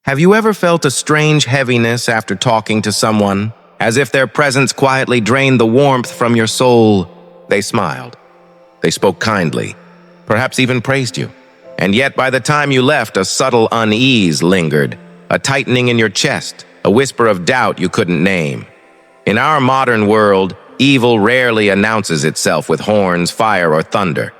Have you ever felt a strange heaviness after talking to someone, as if their presence quietly drained the warmth from your soul? They smiled. They spoke kindly, perhaps even praised you. And yet by the time you left, a subtle unease lingered, a tightening in your chest, a whisper of doubt you couldn't name. In our modern world, evil rarely announces itself with horns, fire, or thunder.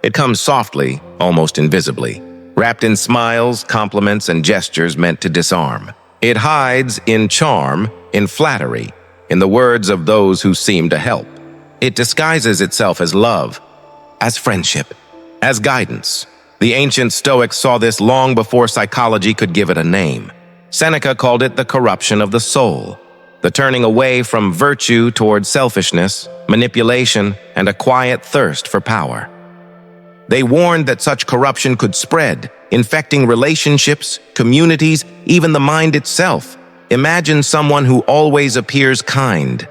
It comes softly, almost invisibly, wrapped in smiles, compliments, and gestures meant to disarm. It hides in charm, in flattery, in the words of those who seem to help. It disguises itself as love, as friendship, as guidance. The ancient Stoics saw this long before psychology could give it a name. Seneca called it the corruption of the soul, the turning away from virtue toward selfishness, manipulation, and a quiet thirst for power. They warned that such corruption could spread, infecting relationships, communities, even the mind itself. Imagine someone who always appears kind.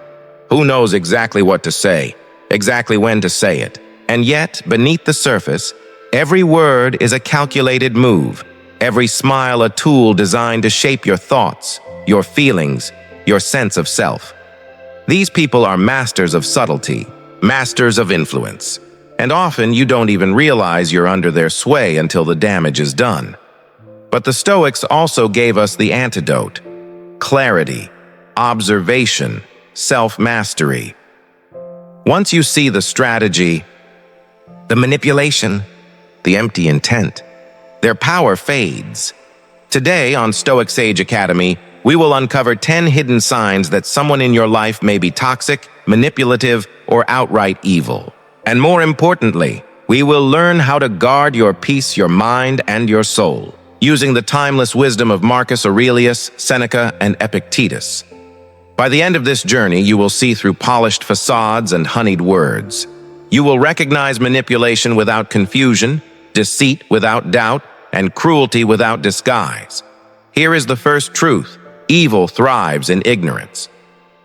Who knows exactly what to say, exactly when to say it? And yet, beneath the surface, every word is a calculated move, every smile a tool designed to shape your thoughts, your feelings, your sense of self. These people are masters of subtlety, masters of influence. And often you don't even realize you're under their sway until the damage is done. But the Stoics also gave us the antidote: clarity, observation, self-mastery. Once you see the strategy, the manipulation, the empty intent, their power fades. Today on Stoic Sage Academy, we will uncover 10 hidden signs that someone in your life may be toxic, manipulative, or outright evil. And more importantly, we will learn how to guard your peace, your mind, and your soul, using the timeless wisdom of Marcus Aurelius, Seneca, and Epictetus. By the end of this journey, you will see through polished facades and honeyed words. You will recognize manipulation without confusion, deceit without doubt, and cruelty without disguise. Here is the first truth: evil thrives in ignorance.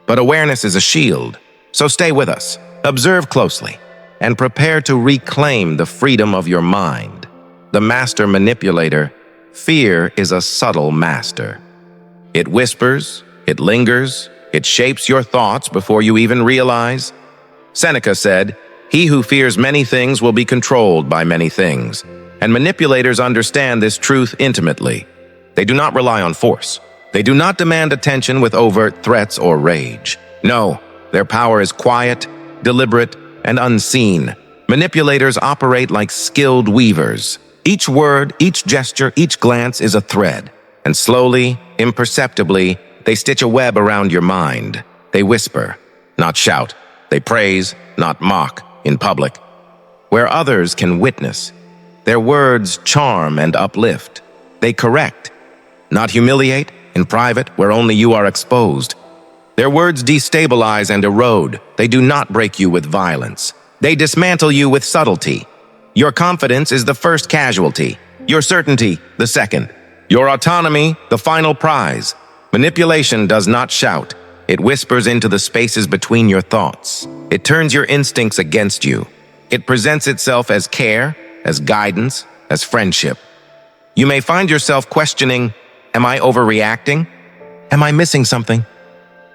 But awareness is a shield, so stay with us, observe closely, and prepare to reclaim the freedom of your mind. The master manipulator, fear, is a subtle master. It whispers, it lingers, it shapes your thoughts before you even realize. Seneca said, "He who fears many things will be controlled by many things." And manipulators understand this truth intimately. They do not rely on force. They do not demand attention with overt threats or rage. No, their power is quiet, deliberate, and unseen. Manipulators operate like skilled weavers. Each word, each gesture, each glance is a thread. And slowly, imperceptibly, they stitch a web around your mind. They whisper, not shout. They praise, not mock, in public, where others can witness. Their words charm and uplift. They correct, not humiliate, in private, where only you are exposed. Their words destabilize and erode. They do not break you with violence. They dismantle you with subtlety. Your confidence is the first casualty. Your certainty, the second. Your autonomy, the final prize. Manipulation does not shout. It whispers into the spaces between your thoughts. It turns your instincts against you. It presents itself as care, as guidance, as friendship. You may find yourself questioning, am I overreacting? Am I missing something?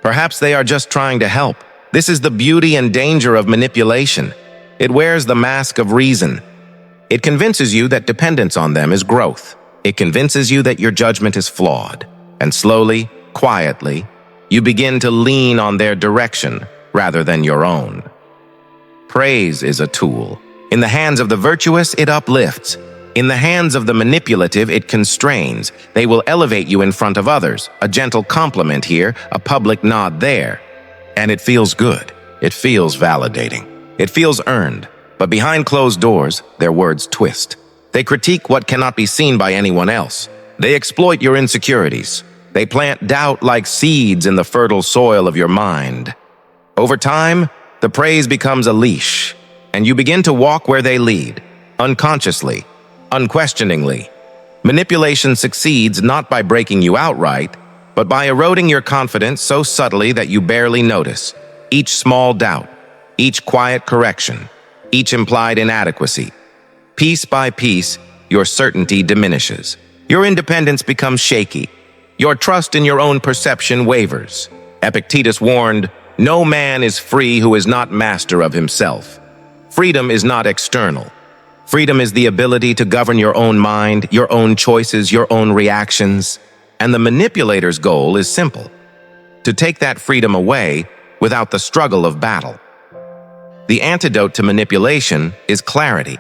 Perhaps they are just trying to help. This is the beauty and danger of manipulation. It wears the mask of reason. It convinces you that dependence on them is growth. It convinces you that your judgment is flawed. And slowly, quietly, you begin to lean on their direction rather than your own. Praise is a tool. In the hands of the virtuous, it uplifts. In the hands of the manipulative, it constrains. They will elevate you in front of others. A gentle compliment here, a public nod there. And it feels good. It feels validating. It feels earned. But behind closed doors, their words twist. They critique what cannot be seen by anyone else. They exploit your insecurities. They plant doubt like seeds in the fertile soil of your mind. Over time, the praise becomes a leash, and you begin to walk where they lead, unconsciously, unquestioningly. Manipulation succeeds not by breaking you outright, but by eroding your confidence so subtly that you barely notice. Each small doubt, each quiet correction, each implied inadequacy. Piece by piece, your certainty diminishes. Your independence becomes shaky. Your trust in your own perception wavers. Epictetus warned, "No man is free who is not master of himself." Freedom is not external. Freedom is the ability to govern your own mind, your own choices, your own reactions. And the manipulator's goal is simple: to take that freedom away without the struggle of battle. The antidote to manipulation is clarity.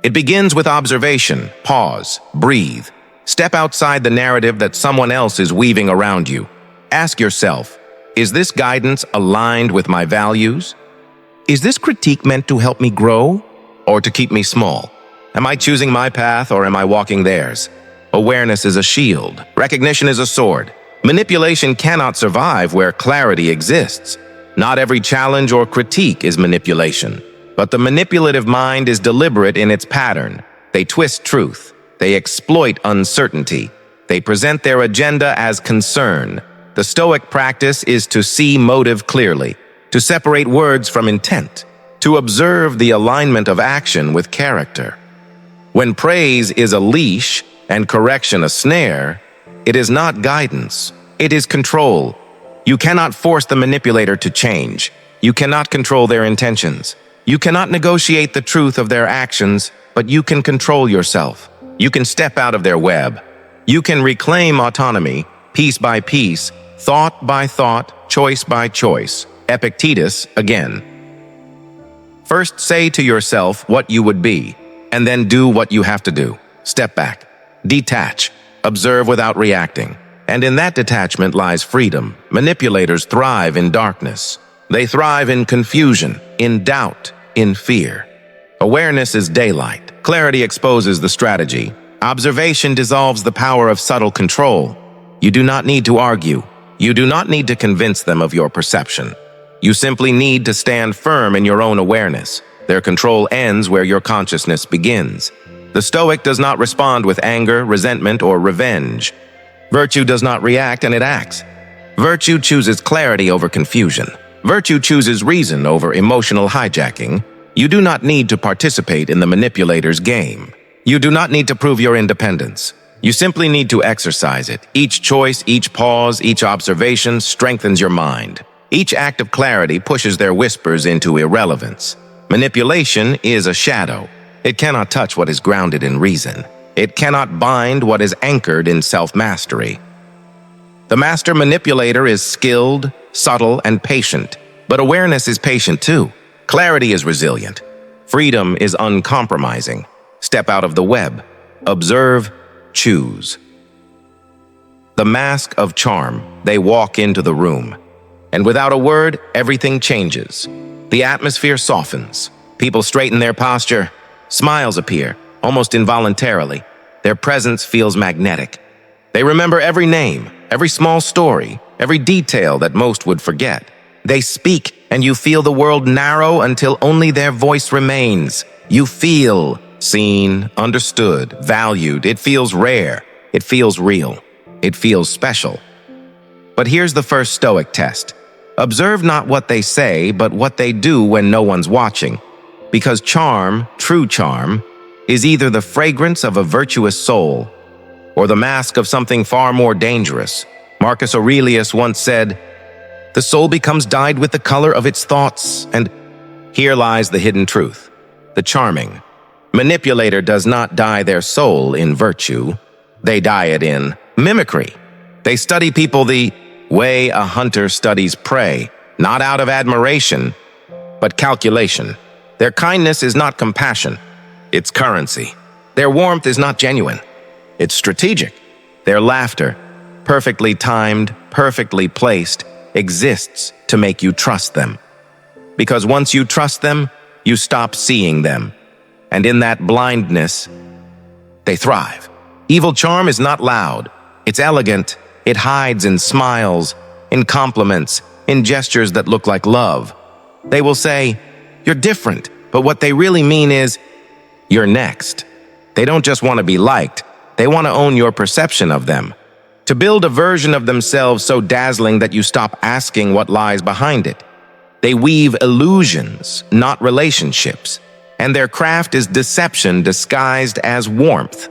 It begins with observation. Pause, breathe, step outside the narrative that someone else is weaving around you. Ask yourself, is this guidance aligned with my values? Is this critique meant to help me grow or to keep me small? Am I choosing my path or am I walking theirs? Awareness is a shield. Recognition is a sword. Manipulation cannot survive where clarity exists. Not every challenge or critique is manipulation, but the manipulative mind is deliberate in its pattern. They twist truth. They exploit uncertainty. They present their agenda as concern. The Stoic practice is to see motive clearly, to separate words from intent, to observe the alignment of action with character. When praise is a leash and correction a snare, it is not guidance, it is control. You cannot force the manipulator to change. You cannot control their intentions. You cannot negotiate the truth of their actions, but you can control yourself. You can step out of their web. You can reclaim autonomy, piece by piece, thought by thought, choice by choice. Epictetus again. First say to yourself what you would be, and then do what you have to do. Step back, detach, observe without reacting. And in that detachment lies freedom. Manipulators thrive in darkness. They thrive in confusion, in doubt, in fear. Awareness is daylight. Clarity exposes the strategy. Observation dissolves the power of subtle control. You do not need to argue. You do not need to convince them of your perception. You simply need to stand firm in your own awareness. Their control ends where your consciousness begins. The Stoic does not respond with anger, resentment, or revenge. Virtue does not react and it acts. Virtue chooses clarity over confusion. Virtue chooses reason over emotional hijacking. You do not need to participate in the manipulator's game. You do not need to prove your independence. You simply need to exercise it. Each choice, each pause, each observation strengthens your mind. Each act of clarity pushes their whispers into irrelevance. Manipulation is a shadow. It cannot touch what is grounded in reason. It cannot bind what is anchored in self-mastery. The master manipulator is skilled, subtle, and patient, but awareness is patient too. Clarity is resilient. Freedom is uncompromising. Step out of the web. Observe, choose. The mask of charm. They walk into the room. And without a word, everything changes. The atmosphere softens. People straighten their posture. Smiles appear, almost involuntarily. Their presence feels magnetic. They remember every name, every small story, every detail that most would forget. They speak, and you feel the world narrow until only their voice remains. You feel seen, understood, valued. It feels rare. It feels real. It feels special. But here's the first Stoic test. Observe not what they say, but what they do when no one's watching. Because charm, true charm, is either the fragrance of a virtuous soul or the mask of something far more dangerous. Marcus Aurelius once said, "The soul becomes dyed with the color of its thoughts," and here lies the hidden truth. The charming manipulator does not dye their soul in virtue. They dye it in mimicry. They study people the way a hunter studies prey, not out of admiration, but calculation. Their kindness is not compassion, it's currency. Their warmth is not genuine, it's strategic. Their laughter, perfectly timed, perfectly placed, exists to make you trust them. Because once you trust them, you stop seeing them. And in that blindness, they thrive. Evil charm is not loud, it's elegant. It hides in smiles, in compliments, in gestures that look like love. They will say, "You're different," but what they really mean is, "You're next." They don't just want to be liked, they want to own your perception of them. To build a version of themselves so dazzling that you stop asking what lies behind it. They weave illusions, not relationships, and their craft is deception disguised as warmth.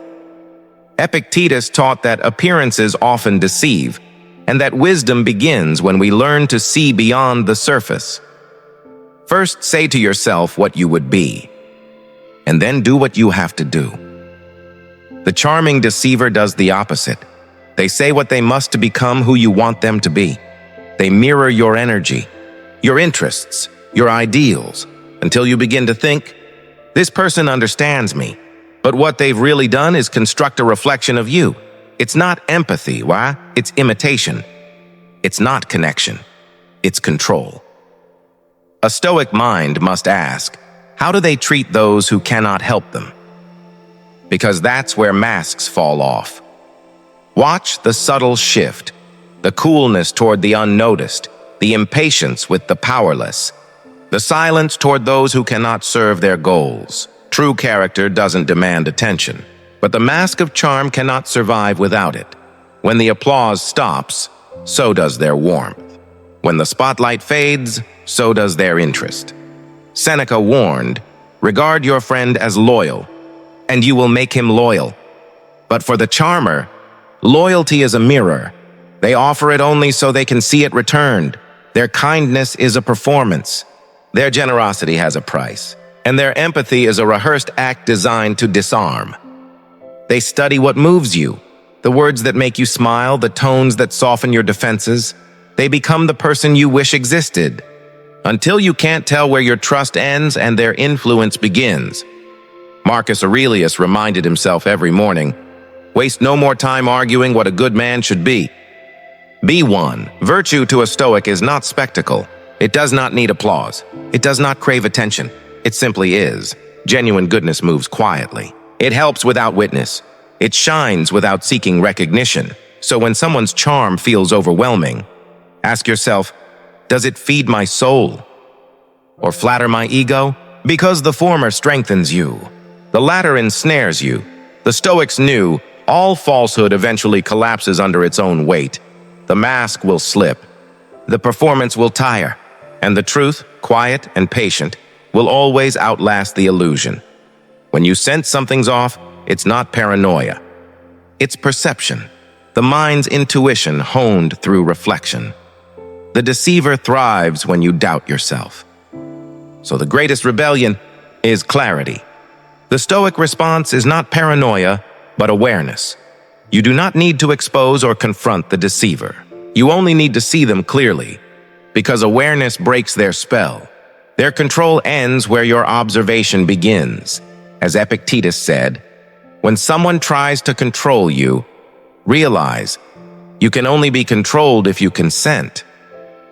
Epictetus taught that appearances often deceive, and that wisdom begins when we learn to see beyond the surface. First, say to yourself what you would be, and then do what you have to do. The charming deceiver does the opposite. They say what they must to become who you want them to be. They mirror your energy, your interests, your ideals, until you begin to think, this person understands me. But what they've really done is construct a reflection of you. It's not empathy, why? It's imitation. It's not connection. It's control. A Stoic mind must ask, how do they treat those who cannot help them? Because that's where masks fall off. Watch the subtle shift, the coolness toward the unnoticed, the impatience with the powerless, the silence toward those who cannot serve their goals. True character doesn't demand attention, but the mask of charm cannot survive without it. When the applause stops, so does their warmth. When the spotlight fades, so does their interest. Seneca warned, regard your friend as loyal, and you will make him loyal. But for the charmer, loyalty is a mirror. They offer it only so they can see it returned. Their kindness is a performance. Their generosity has a price, and their empathy is a rehearsed act designed to disarm. They study what moves you, the words that make you smile, the tones that soften your defenses. They become the person you wish existed, until you can't tell where your trust ends and their influence begins. Marcus Aurelius reminded himself every morning, waste no more time arguing what a good man should be. Be one. Virtue to a Stoic is not spectacle. It does not need applause. It does not crave attention. It simply is. Genuine goodness moves quietly. It helps without witness. It shines without seeking recognition. So when someone's charm feels overwhelming, ask yourself, does it feed my soul or flatter my ego? Because the former strengthens you. The latter ensnares you. The Stoics knew all falsehood eventually collapses under its own weight. The mask will slip. The performance will tire. And the truth, quiet and patient, will always outlast the illusion. When you sense something's off, it's not paranoia. It's perception, the mind's intuition honed through reflection. The deceiver thrives when you doubt yourself. So the greatest rebellion is clarity. The Stoic response is not paranoia, but awareness. You do not need to expose or confront the deceiver. You only need to see them clearly, because awareness breaks their spell. Their control ends where your observation begins. As Epictetus said, when someone tries to control you, realize you can only be controlled if you consent.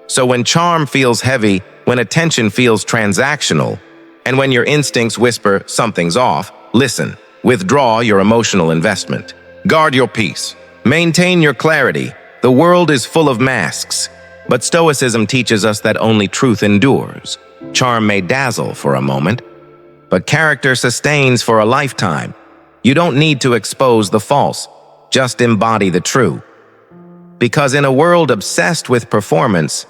So when charm feels heavy, when attention feels transactional, and when your instincts whisper something's off, listen, withdraw your emotional investment. Guard your peace. Maintain your clarity. The world is full of masks, but Stoicism teaches us that only truth endures. Charm may dazzle for a moment, but character sustains for a lifetime. You don't need to expose the false, just embody the true. Because in a world obsessed with performance,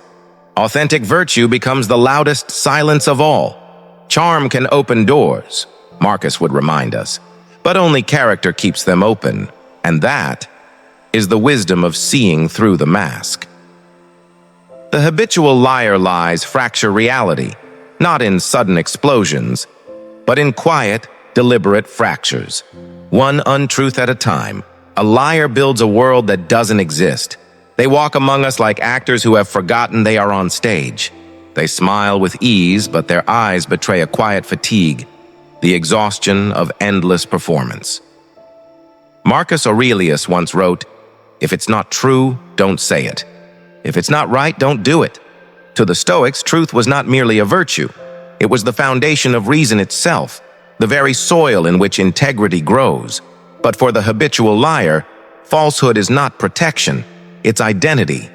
authentic virtue becomes the loudest silence of all. Charm can open doors, Marcus would remind us, but only character keeps them open, and that is the wisdom of seeing through the mask. The habitual liar lies fracture reality, not in sudden explosions, but in quiet, deliberate fractures. One untruth at a time. A liar builds a world that doesn't exist. They walk among us like actors who have forgotten they are on stage. They smile with ease, but their eyes betray a quiet fatigue, the exhaustion of endless performance. Marcus Aurelius once wrote, "If it's not true, don't say it. If it's not right, don't do it." To the Stoics, truth was not merely a virtue. It was the foundation of reason itself, the very soil in which integrity grows. But for the habitual liar, falsehood is not protection, it's identity.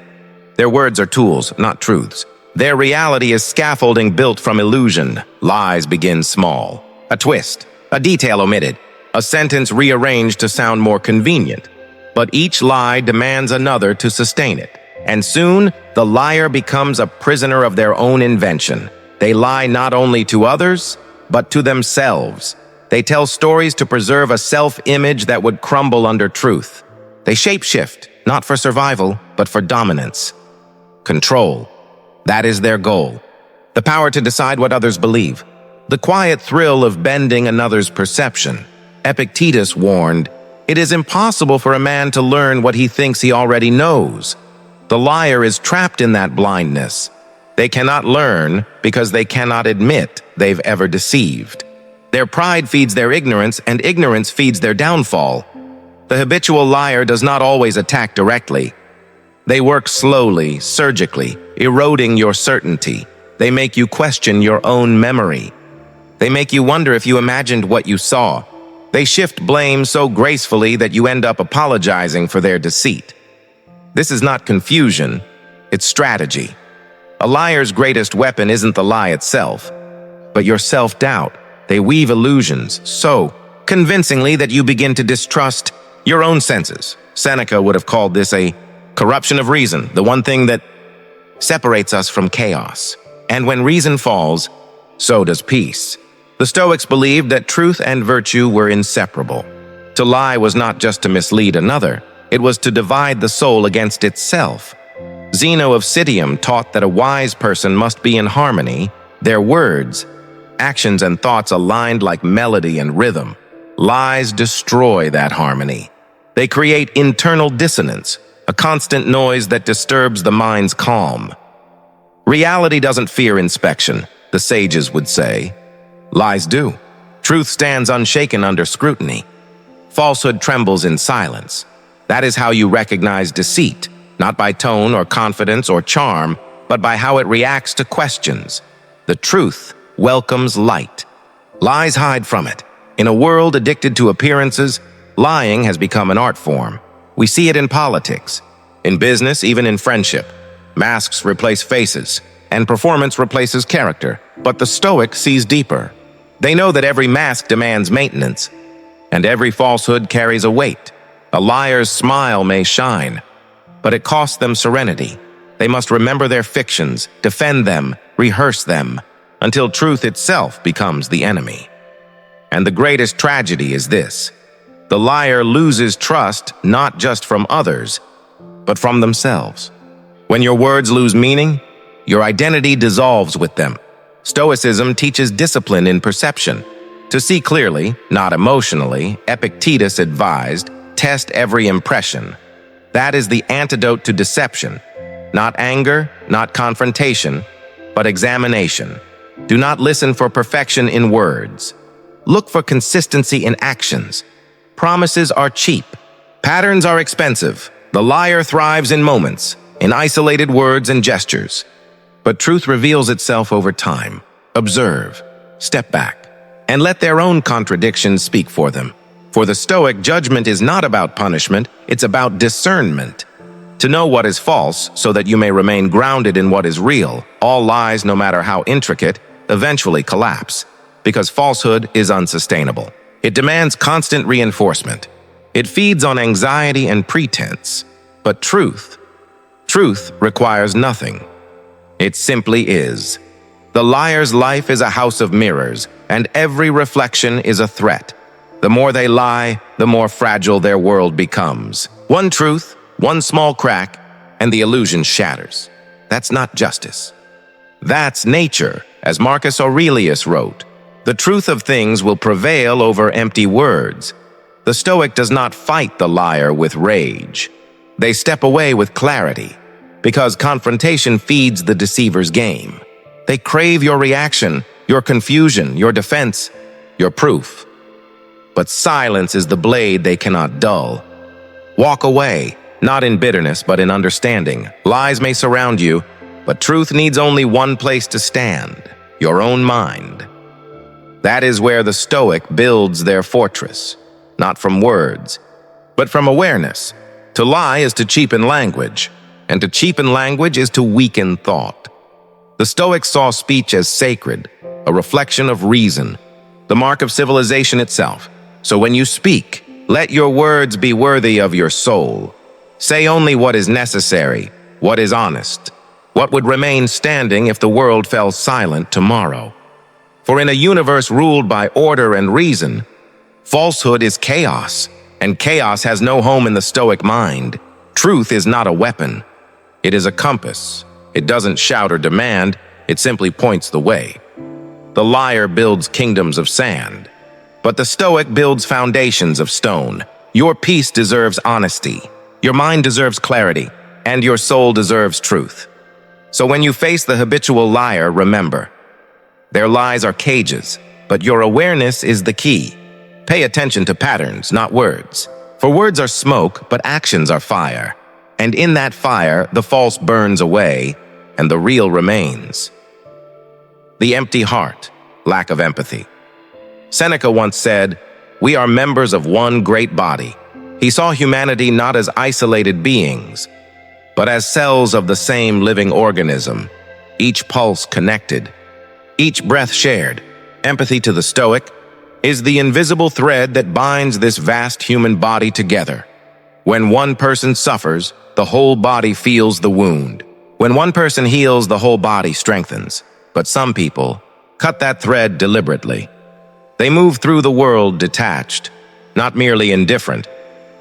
Their words are tools, not truths. Their reality is scaffolding built from illusion. Lies begin small. A twist, a detail omitted, a sentence rearranged to sound more convenient. But each lie demands another to sustain it. And soon, the liar becomes a prisoner of their own invention. They lie not only to others, but to themselves. They tell stories to preserve a self-image that would crumble under truth. They shapeshift, not for survival, but for dominance. Control. That is their goal. The power to decide what others believe. The quiet thrill of bending another's perception. Epictetus warned, "It is impossible for a man to learn what he thinks he already knows." The liar is trapped in that blindness. They cannot learn because they cannot admit they've ever deceived. Their pride feeds their ignorance, and ignorance feeds their downfall. The habitual liar does not always attack directly. They work slowly, surgically, eroding your certainty. They make you question your own memory. They make you wonder if you imagined what you saw. They shift blame so gracefully that you end up apologizing for their deceit. This is not confusion, it's strategy. A liar's greatest weapon isn't the lie itself, but your self-doubt. They weave illusions so convincingly that you begin to distrust your own senses. Seneca would have called this a corruption of reason, the one thing that separates us from chaos. And when reason falls, so does peace. The Stoics believed that truth and virtue were inseparable. To lie was not just to mislead another, it was to divide the soul against itself. Zeno of Citium taught that a wise person must be in harmony, their words, actions and thoughts aligned like melody and rhythm. Lies destroy that harmony. They create internal dissonance, a constant noise that disturbs the mind's calm. Reality doesn't fear inspection, the sages would say. Lies do. Truth stands unshaken under scrutiny. Falsehood trembles in silence. That is how you recognize deceit, not by tone or confidence or charm, but by how it reacts to questions. The truth welcomes light. Lies hide from it. In a world addicted to appearances, lying has become an art form. We see it in politics, in business, even in friendship. Masks replace faces, and performance replaces character. But the Stoic sees deeper. They know that every mask demands maintenance, and every falsehood carries a weight. A liar's smile may shine, but it costs them serenity. They must remember their fictions, defend them, rehearse them, until truth itself becomes the enemy. And the greatest tragedy is this: the liar loses trust not just from others, but from themselves. When your words lose meaning, your identity dissolves with them. Stoicism teaches discipline in perception. To see clearly, not emotionally, Epictetus advised, test every impression. That is the antidote to deception. Not anger, not confrontation, but examination. Do not listen for perfection in words. Look for consistency in actions. Promises are cheap. Patterns are expensive. The liar thrives in moments, in isolated words and gestures. But truth reveals itself over time. Observe, step back, and let their own contradictions speak for them. For the Stoic, judgment is not about punishment, it's about discernment. To know what is false so that you may remain grounded in what is real. All lies, no matter how intricate, eventually collapse, because falsehood is unsustainable. It demands constant reinforcement. It feeds on anxiety and pretense. But truth requires nothing. It simply is. The liar's life is a house of mirrors, and every reflection is a threat. The more they lie, the more fragile their world becomes. One truth, one small crack, and the illusion shatters. That's not justice. That's nature, as Marcus Aurelius wrote. The truth of things will prevail over empty words. The Stoic does not fight the liar with rage. They step away with clarity, because confrontation feeds the deceiver's game. They crave your reaction, your confusion, your defense, your proof. But silence is the blade they cannot dull. Walk away, not in bitterness, but in understanding. Lies may surround you, but truth needs only one place to stand: your own mind. That is where the Stoic builds their fortress, not from words, but from awareness. To lie is to cheapen language, and to cheapen language is to weaken thought. The Stoics saw speech as sacred, a reflection of reason, the mark of civilization itself. So when you speak, let your words be worthy of your soul. Say only what is necessary, what is honest, what would remain standing if the world fell silent tomorrow. For in a universe ruled by order and reason, falsehood is chaos, and chaos has no home in the Stoic mind. Truth is not a weapon. It is a compass. It doesn't shout or demand, it simply points the way. The liar builds kingdoms of sand, but the Stoic builds foundations of stone. Your peace deserves honesty, your mind deserves clarity, and your soul deserves truth. So when you face the habitual liar, remember, their lies are cages, but your awareness is the key. Pay attention to patterns, not words. For words are smoke, but actions are fire. And in that fire, the false burns away, and the real remains. The empty heart, lack of empathy. Seneca once said, "We are members of one great body." He saw humanity not as isolated beings, but as cells of the same living organism, each pulse connected, each breath shared. Empathy to the Stoic is the invisible thread that binds this vast human body together. When one person suffers, the whole body feels the wound. When one person heals, the whole body strengthens. But some people cut that thread deliberately. They move through the world detached, not merely indifferent,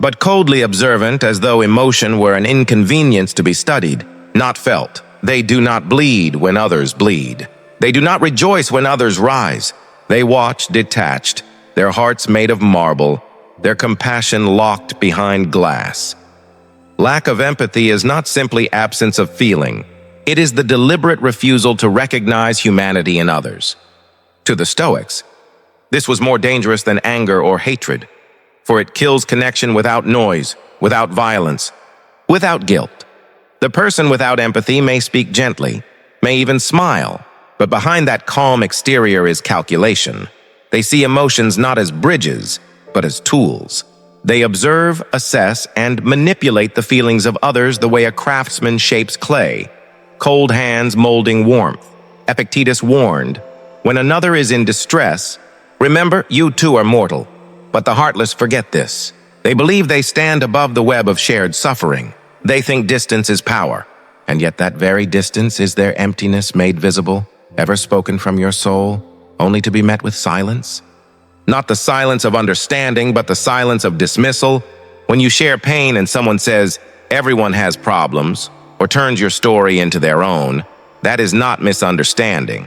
but coldly observant, as though emotion were an inconvenience to be studied, not felt. They do not bleed when others bleed. They do not rejoice when others rise. They watch detached, their hearts made of marble, their compassion locked behind glass. Lack of empathy is not simply absence of feeling. It is the deliberate refusal to recognize humanity in others. To the Stoics, this was more dangerous than anger or hatred, for it kills connection without noise, without violence, without guilt. The person without empathy may speak gently, may even smile, but behind that calm exterior is calculation. They see emotions not as bridges, but as tools. They observe, assess, and manipulate the feelings of others the way a craftsman shapes clay. Cold hands molding warmth. Epictetus warned, "When another is in distress, remember you too are mortal." But the heartless forget this. They believe they stand above the web of shared suffering. They think distance is power, and yet that very distance is their emptiness made visible, ever spoken from your soul, only to be met with silence. Not the silence of understanding, but the silence of dismissal. When you share pain and someone says, "Everyone has problems," or turns your story into their own, that is not misunderstanding.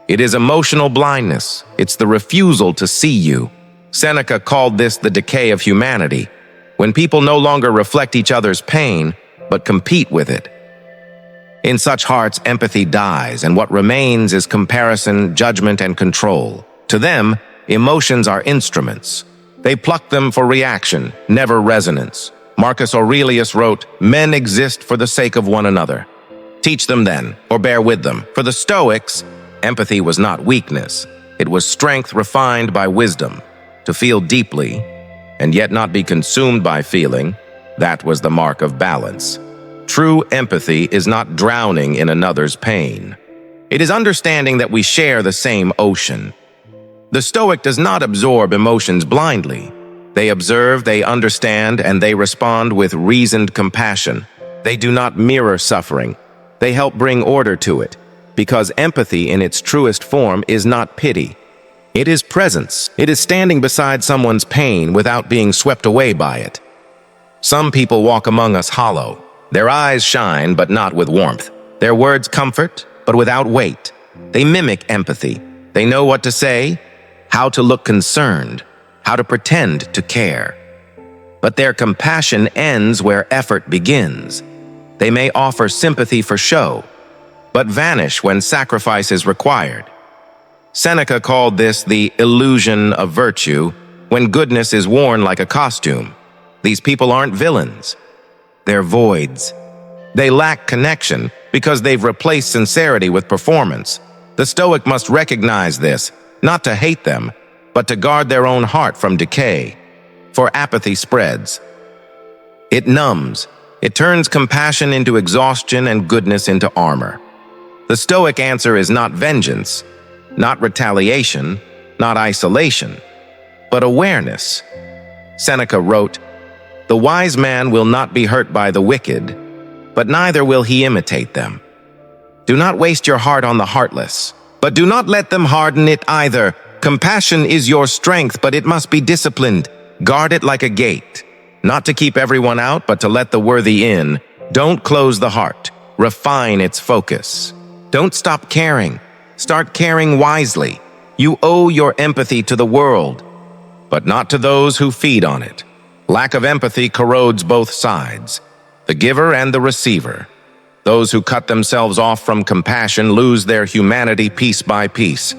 It is emotional blindness. It's the refusal to see you. Seneca called this the decay of humanity, when people no longer reflect each other's pain, but compete with it. In such hearts, empathy dies, and what remains is comparison, judgment, and control. To them, emotions are instruments. They pluck them for reaction, never resonance. Marcus Aurelius wrote, "Men exist for the sake of one another. Teach them then, or bear with them." For the Stoics, empathy was not weakness. It was strength refined by wisdom. To feel deeply, and yet not be consumed by feeling, that was the mark of balance. True empathy is not drowning in another's pain. It is understanding that we share the same ocean. The Stoic does not absorb emotions blindly. They observe, they understand, and they respond with reasoned compassion. They do not mirror suffering. They help bring order to it, because empathy in its truest form is not pity. It is presence. It is standing beside someone's pain without being swept away by it. Some people walk among us hollow. Their eyes shine, but not with warmth. Their words comfort, but without weight. They mimic empathy. They know what to say, how to look concerned, how to pretend to care. But their compassion ends where effort begins. They may offer sympathy for show, but vanish when sacrifice is required. Seneca called this the illusion of virtue, when goodness is worn like a costume. These people aren't villains. They're voids. They lack connection because they've replaced sincerity with performance. The Stoic must recognize this, not to hate them, but to guard their own heart from decay. For apathy spreads. It numbs. It turns compassion into exhaustion and goodness into armor. The Stoic answer is not vengeance, not retaliation, not isolation, but awareness. Seneca wrote, "The wise man will not be hurt by the wicked, but neither will he imitate them." Do not waste your heart on the heartless. But do not let them harden it either. Compassion is your strength, but it must be disciplined. Guard it like a gate. Not to keep everyone out, but to let the worthy in. Don't close the heart. Refine its focus. Don't stop caring. Start caring wisely. You owe your empathy to the world, but not to those who feed on it. Lack of empathy corrodes both sides, the giver and the receiver. Those who cut themselves off from compassion lose their humanity piece by piece.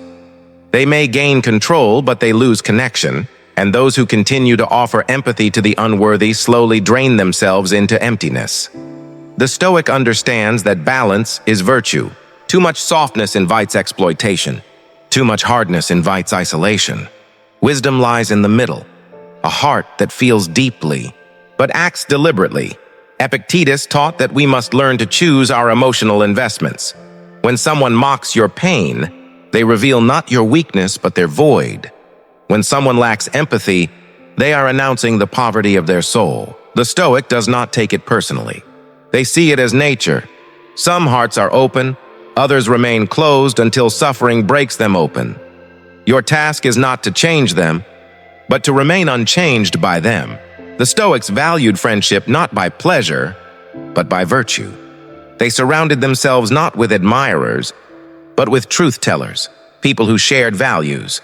They may gain control, but they lose connection, and those who continue to offer empathy to the unworthy slowly drain themselves into emptiness. The Stoic understands that balance is virtue. Too much softness invites exploitation. Too much hardness invites isolation. Wisdom lies in the middle, a heart that feels deeply, but acts deliberately. Epictetus taught that we must learn to choose our emotional investments. When someone mocks your pain, they reveal not your weakness but their void. When someone lacks empathy, they are announcing the poverty of their soul. The Stoic does not take it personally. They see it as nature. Some hearts are open, others remain closed until suffering breaks them open. Your task is not to change them, but to remain unchanged by them. The Stoics valued friendship not by pleasure, but by virtue. They surrounded themselves not with admirers, but with truth-tellers, people who shared values,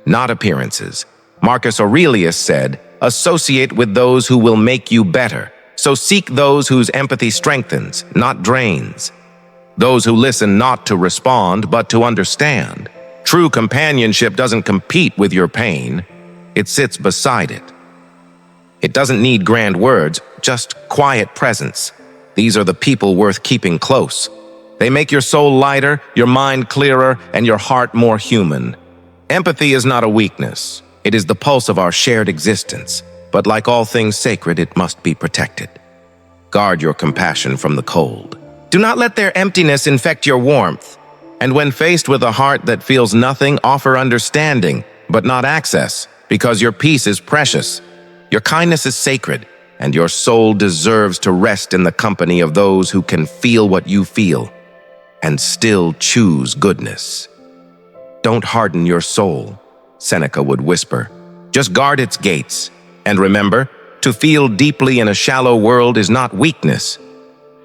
not appearances. Marcus Aurelius said, "Associate with those who will make you better. So seek those whose empathy strengthens, not drains. Those who listen not to respond, but to understand." True companionship doesn't compete with your pain. It sits beside it. It doesn't need grand words, just quiet presence. These are the people worth keeping close. They make your soul lighter, your mind clearer, and your heart more human. Empathy is not a weakness. It is the pulse of our shared existence. But like all things sacred, it must be protected. Guard your compassion from the cold. Do not let their emptiness infect your warmth. And when faced with a heart that feels nothing, offer understanding, but not access, because your peace is precious. Your kindness is sacred, and your soul deserves to rest in the company of those who can feel what you feel and still choose goodness. Don't harden your soul, Seneca would whisper. Just guard its gates. And remember, to feel deeply in a shallow world is not weakness.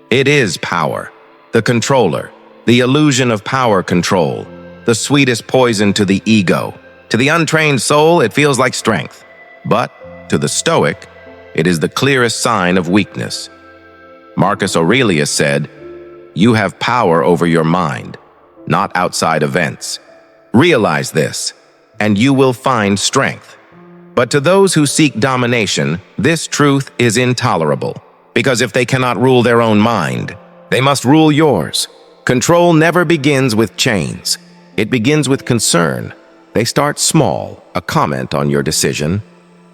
It is power, the controller, the illusion of power control, the sweetest poison to the ego. To the untrained soul, it feels like strength. But to the Stoic, it is the clearest sign of weakness. Marcus Aurelius said, "You have power over your mind, not outside events. Realize this, and you will find strength." But to those who seek domination, this truth is intolerable, because if they cannot rule their own mind, they must rule yours. Control never begins with chains. It begins with concern. They start small, a comment on your decision,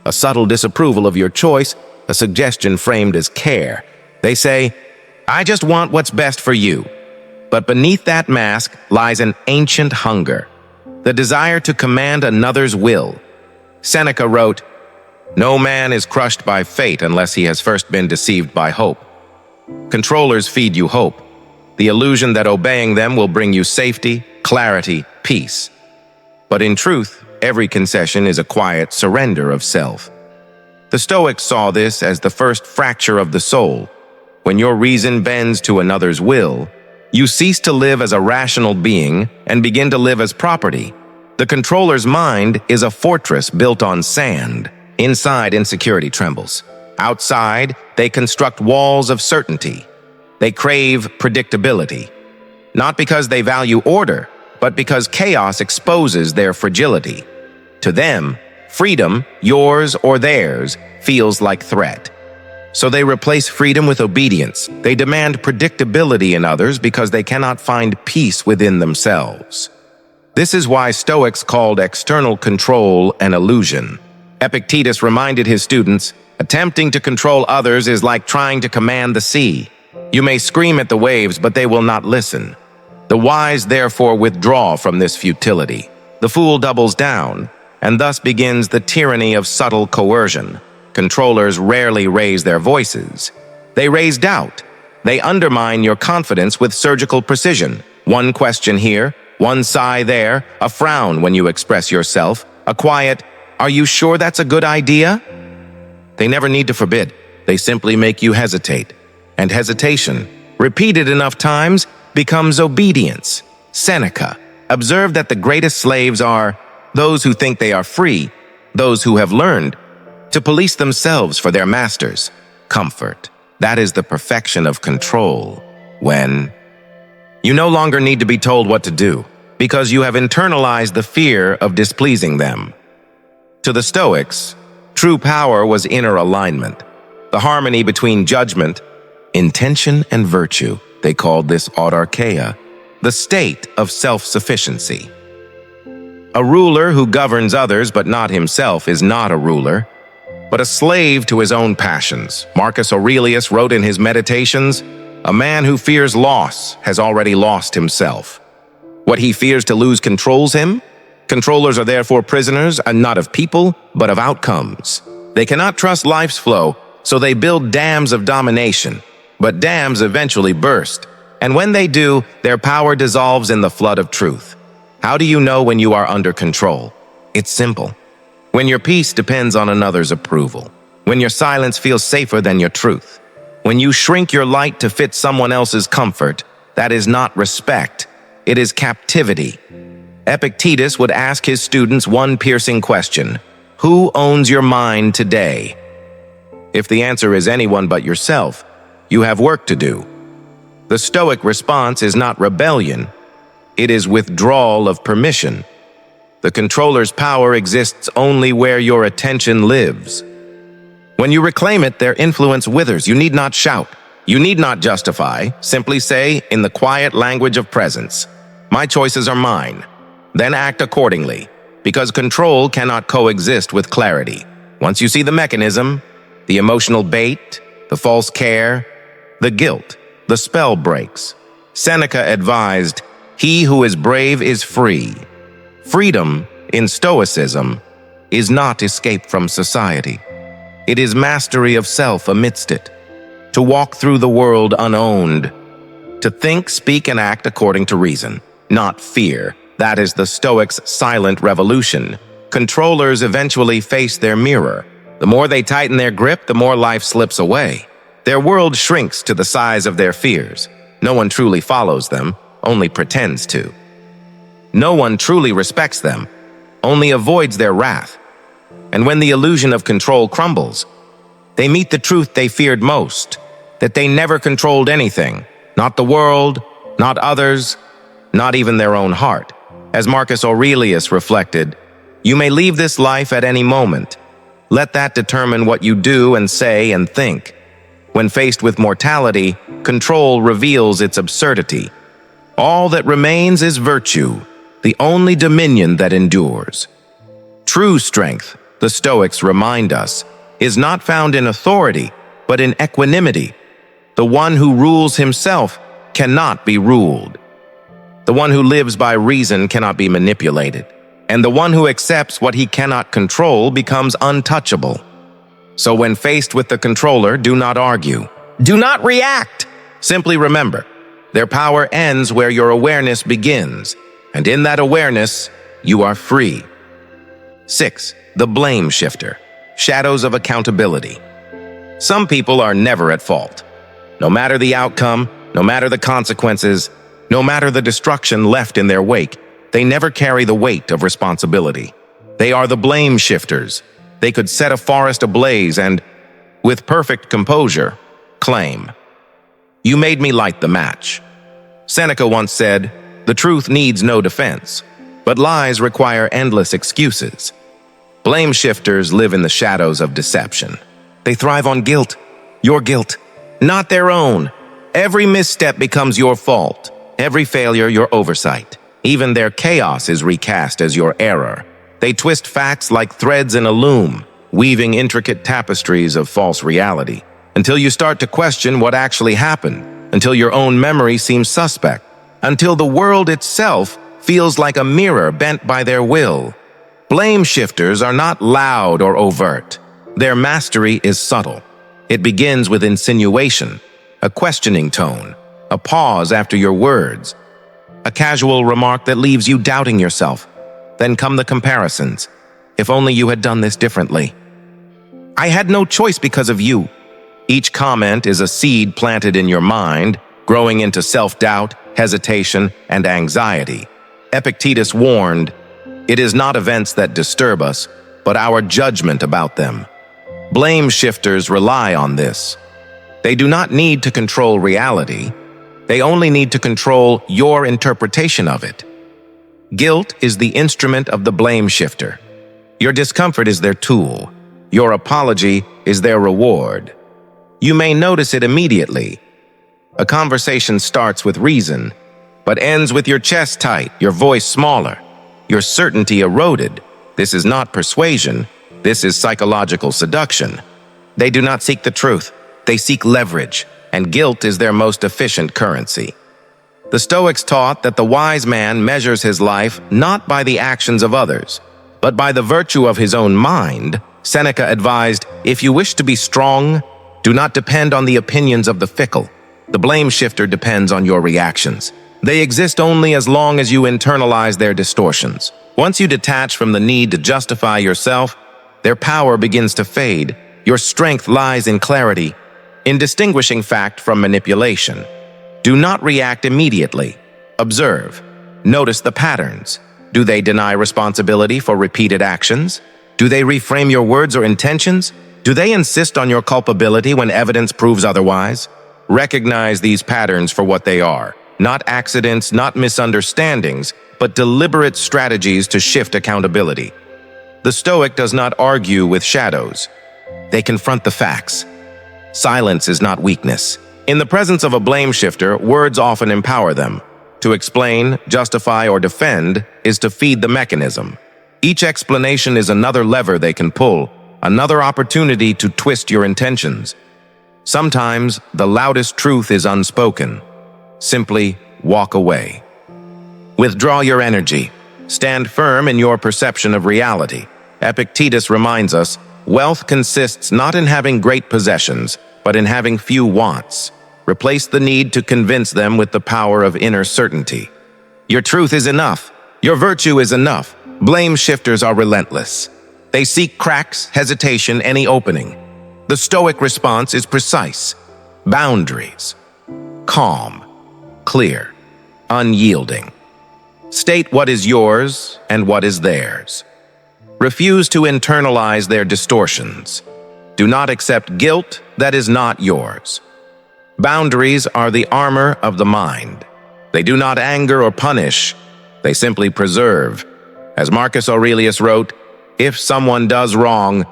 a subtle disapproval of your choice, a suggestion framed as care. They say, "I just want what's best for you." But beneath that mask lies an ancient hunger, the desire to command another's will. Seneca wrote, "No man is crushed by fate unless he has first been deceived by hope." Controllers feed you hope, the illusion that obeying them will bring you safety, clarity, peace. But in truth, every concession is a quiet surrender of self. The Stoics saw this as the first fracture of the soul. When your reason bends to another's will, you cease to live as a rational being and begin to live as property. The controller's mind is a fortress built on sand. Inside, insecurity trembles. Outside, they construct walls of certainty. They crave predictability. Not because they value order, but because chaos exposes their fragility. To them, freedom, yours or theirs, feels like threat. So they replace freedom with obedience. They demand predictability in others because they cannot find peace within themselves. This is why Stoics called external control an illusion. Epictetus reminded his students, attempting to control others is like trying to command the sea. You may scream at the waves, but they will not listen. The wise therefore withdraw from this futility. The fool doubles down, and thus begins the tyranny of subtle coercion. Controllers rarely raise their voices. They raise doubt. They undermine your confidence with surgical precision. One question here, One sigh there, a frown when you express yourself, a quiet, "Are you sure that's a good idea?" They never need to forbid. They simply make you hesitate. And hesitation, repeated enough times, becomes obedience. Seneca observed that the greatest slaves are those who think they are free, those who have learned to police themselves for their masters. Comfort. That is the perfection of control. When you no longer need to be told what to do, because you have internalized the fear of displeasing them. To the Stoics, true power was inner alignment, the harmony between judgment, intention, and virtue. They called this autarkeia, the state of self-sufficiency. A ruler who governs others but not himself is not a ruler, but a slave to his own passions. Marcus Aurelius wrote in his Meditations, "A man who fears loss has already lost himself. What he fears to lose controls him. Controllers are therefore prisoners, and not of people, but of outcomes. They cannot trust life's flow, so they build dams of domination. But dams eventually burst, and when they do, their power dissolves in the flood of truth. How do you know when you are under control? It's simple. When your peace depends on another's approval. When your silence feels safer than your truth. When you shrink your light to fit someone else's comfort, that is not respect. It is captivity." Epictetus would ask his students one piercing question: "Who owns your mind today?" If the answer is anyone but yourself, you have work to do. The Stoic response is not rebellion, it is withdrawal of permission. The controller's power exists only where your attention lives. When you reclaim it, their influence withers. You need not shout. You need not justify. Simply say, in the quiet language of presence, "My choices are mine." Then act accordingly, because control cannot coexist with clarity. Once you see the mechanism, the emotional bait, the false care, the guilt, the spell breaks. Seneca advised, "He who is brave is free." Freedom, in Stoicism, is not escape from society. It is mastery of self amidst it. To walk through the world unowned. To think, speak, and act according to reason, not fear. That is the Stoics' silent revolution. Controllers eventually face their mirror. The more they tighten their grip, the more life slips away. Their world shrinks to the size of their fears. No one truly follows them, only pretends to. No one truly respects them, only avoids their wrath. And when the illusion of control crumbles, they meet the truth they feared most, that they never controlled anything, not the world, not others, not even their own heart. As Marcus Aurelius reflected, "You may leave this life at any moment. Let that determine what you do and say and think." When faced with mortality, control reveals its absurdity. All that remains is virtue, the only dominion that endures. True strength, the Stoics remind us, is not found in authority, but in equanimity. The one who rules himself cannot be ruled. The one who lives by reason cannot be manipulated. And the one who accepts what he cannot control becomes untouchable. So when faced with the controller, do not argue. Do not react. Simply remember, their power ends where your awareness begins. And in that awareness, you are free. 6. The blame shifter. Shadows of accountability. Some people are never at fault. No matter the outcome, no matter the consequences, no matter the destruction left in their wake, they never carry the weight of responsibility. They are the blame shifters. They could set a forest ablaze and, with perfect composure, claim, "You made me light the match." Seneca once said, "The truth needs no defense, but lies require endless excuses." Blame shifters live in the shadows of deception. They thrive on guilt, your guilt, not their own. Every misstep becomes your fault, every failure your oversight. Even their chaos is recast as your error. They twist facts like threads in a loom, weaving intricate tapestries of false reality, until you start to question what actually happened, until your own memory seems suspect, until the world itself feels like a mirror bent by their will. Blame shifters are not loud or overt. Their mastery is subtle. It begins with insinuation, a questioning tone, a pause after your words. A casual remark that leaves you doubting yourself. Then come the comparisons. If only you had done this differently. I had no choice because of you. Each comment is a seed planted in your mind, growing into self-doubt, hesitation, and anxiety. Epictetus warned, "It is not events that disturb us, but our judgment about them." Blame shifters rely on this. They do not need to control reality. They only need to control your interpretation of it. Guilt is the instrument of the blame shifter. Your discomfort is their tool. Your apology is their reward. You may notice it immediately. A conversation starts with reason, but ends with your chest tight, your voice smaller, your certainty eroded. This is not persuasion. This is psychological seduction. They do not seek the truth. They seek leverage, and guilt is their most efficient currency. The Stoics taught that the wise man measures his life not by the actions of others, but by the virtue of his own mind. Seneca advised, "If you wish to be strong, do not depend on the opinions of the fickle." The blame shifter depends on your reactions. They exist only as long as you internalize their distortions. Once you detach from the need to justify yourself, their power begins to fade. Your strength lies in clarity, in distinguishing fact from manipulation. Do not react immediately. Observe. Notice the patterns. Do they deny responsibility for repeated actions? Do they reframe your words or intentions? Do they insist on your culpability when evidence proves otherwise? Recognize these patterns for what they are. Not accidents, not misunderstandings, but deliberate strategies to shift accountability. The Stoic does not argue with shadows. They confront the facts. Silence is not weakness. In the presence of a blame shifter, words often empower them. To explain, justify, or defend is to feed the mechanism. Each explanation is another lever they can pull, another opportunity to twist your intentions. Sometimes the loudest truth is unspoken. Simply walk away. Withdraw your energy. Stand firm in your perception of reality. Epictetus reminds us, wealth consists not in having great possessions, but in having few wants. Replace the need to convince them with the power of inner certainty. Your truth is enough. Your virtue is enough. Blame shifters are relentless. They seek cracks, hesitation, any opening. The Stoic response is precise. Boundaries. Calm. Clear. Unyielding. State what is yours and what is theirs. Refuse to internalize their distortions. Do not accept guilt that is not yours. Boundaries are the armor of the mind. They do not anger or punish. They simply preserve. As Marcus Aurelius wrote, "If someone does wrong,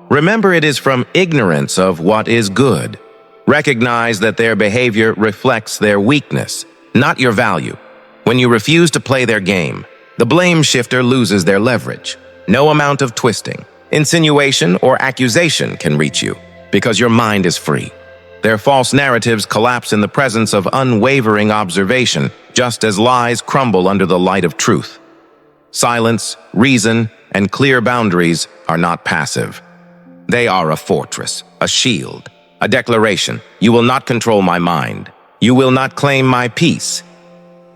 remember it is from ignorance of what is good. Recognize that their behavior reflects their weakness, not your value. When you refuse to play their game, the blame shifter loses their leverage. No amount of twisting, insinuation, or accusation can reach you, because your mind is free. Their false narratives collapse in the presence of unwavering observation, just as lies crumble under the light of truth. Silence, reason, and clear boundaries are not passive. They are a fortress, a shield, a declaration. You will not control my mind. You will not claim my peace.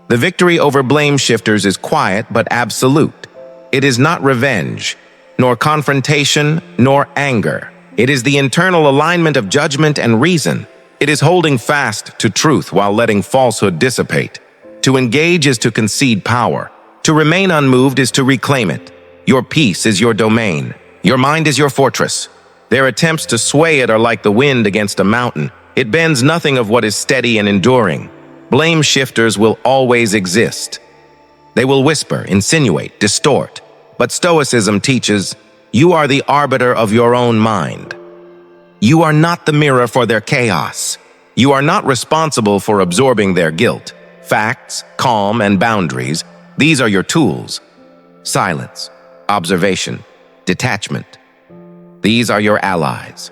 The victory over blame shifters is quiet but absolute. It is not revenge, nor confrontation, nor anger. It is the internal alignment of judgment and reason. It is holding fast to truth while letting falsehood dissipate. To engage is to concede power. To remain unmoved is to reclaim it. Your peace is your domain. Your mind is your fortress. Their attempts to sway it are like the wind against a mountain. It bends nothing of what is steady and enduring. Blame shifters will always exist. They will whisper, insinuate, distort. But Stoicism teaches, you are the arbiter of your own mind. You are not the mirror for their chaos. You are not responsible for absorbing their guilt. Facts, calm, and boundaries, these are your tools. Silence, observation, detachment. These are your allies.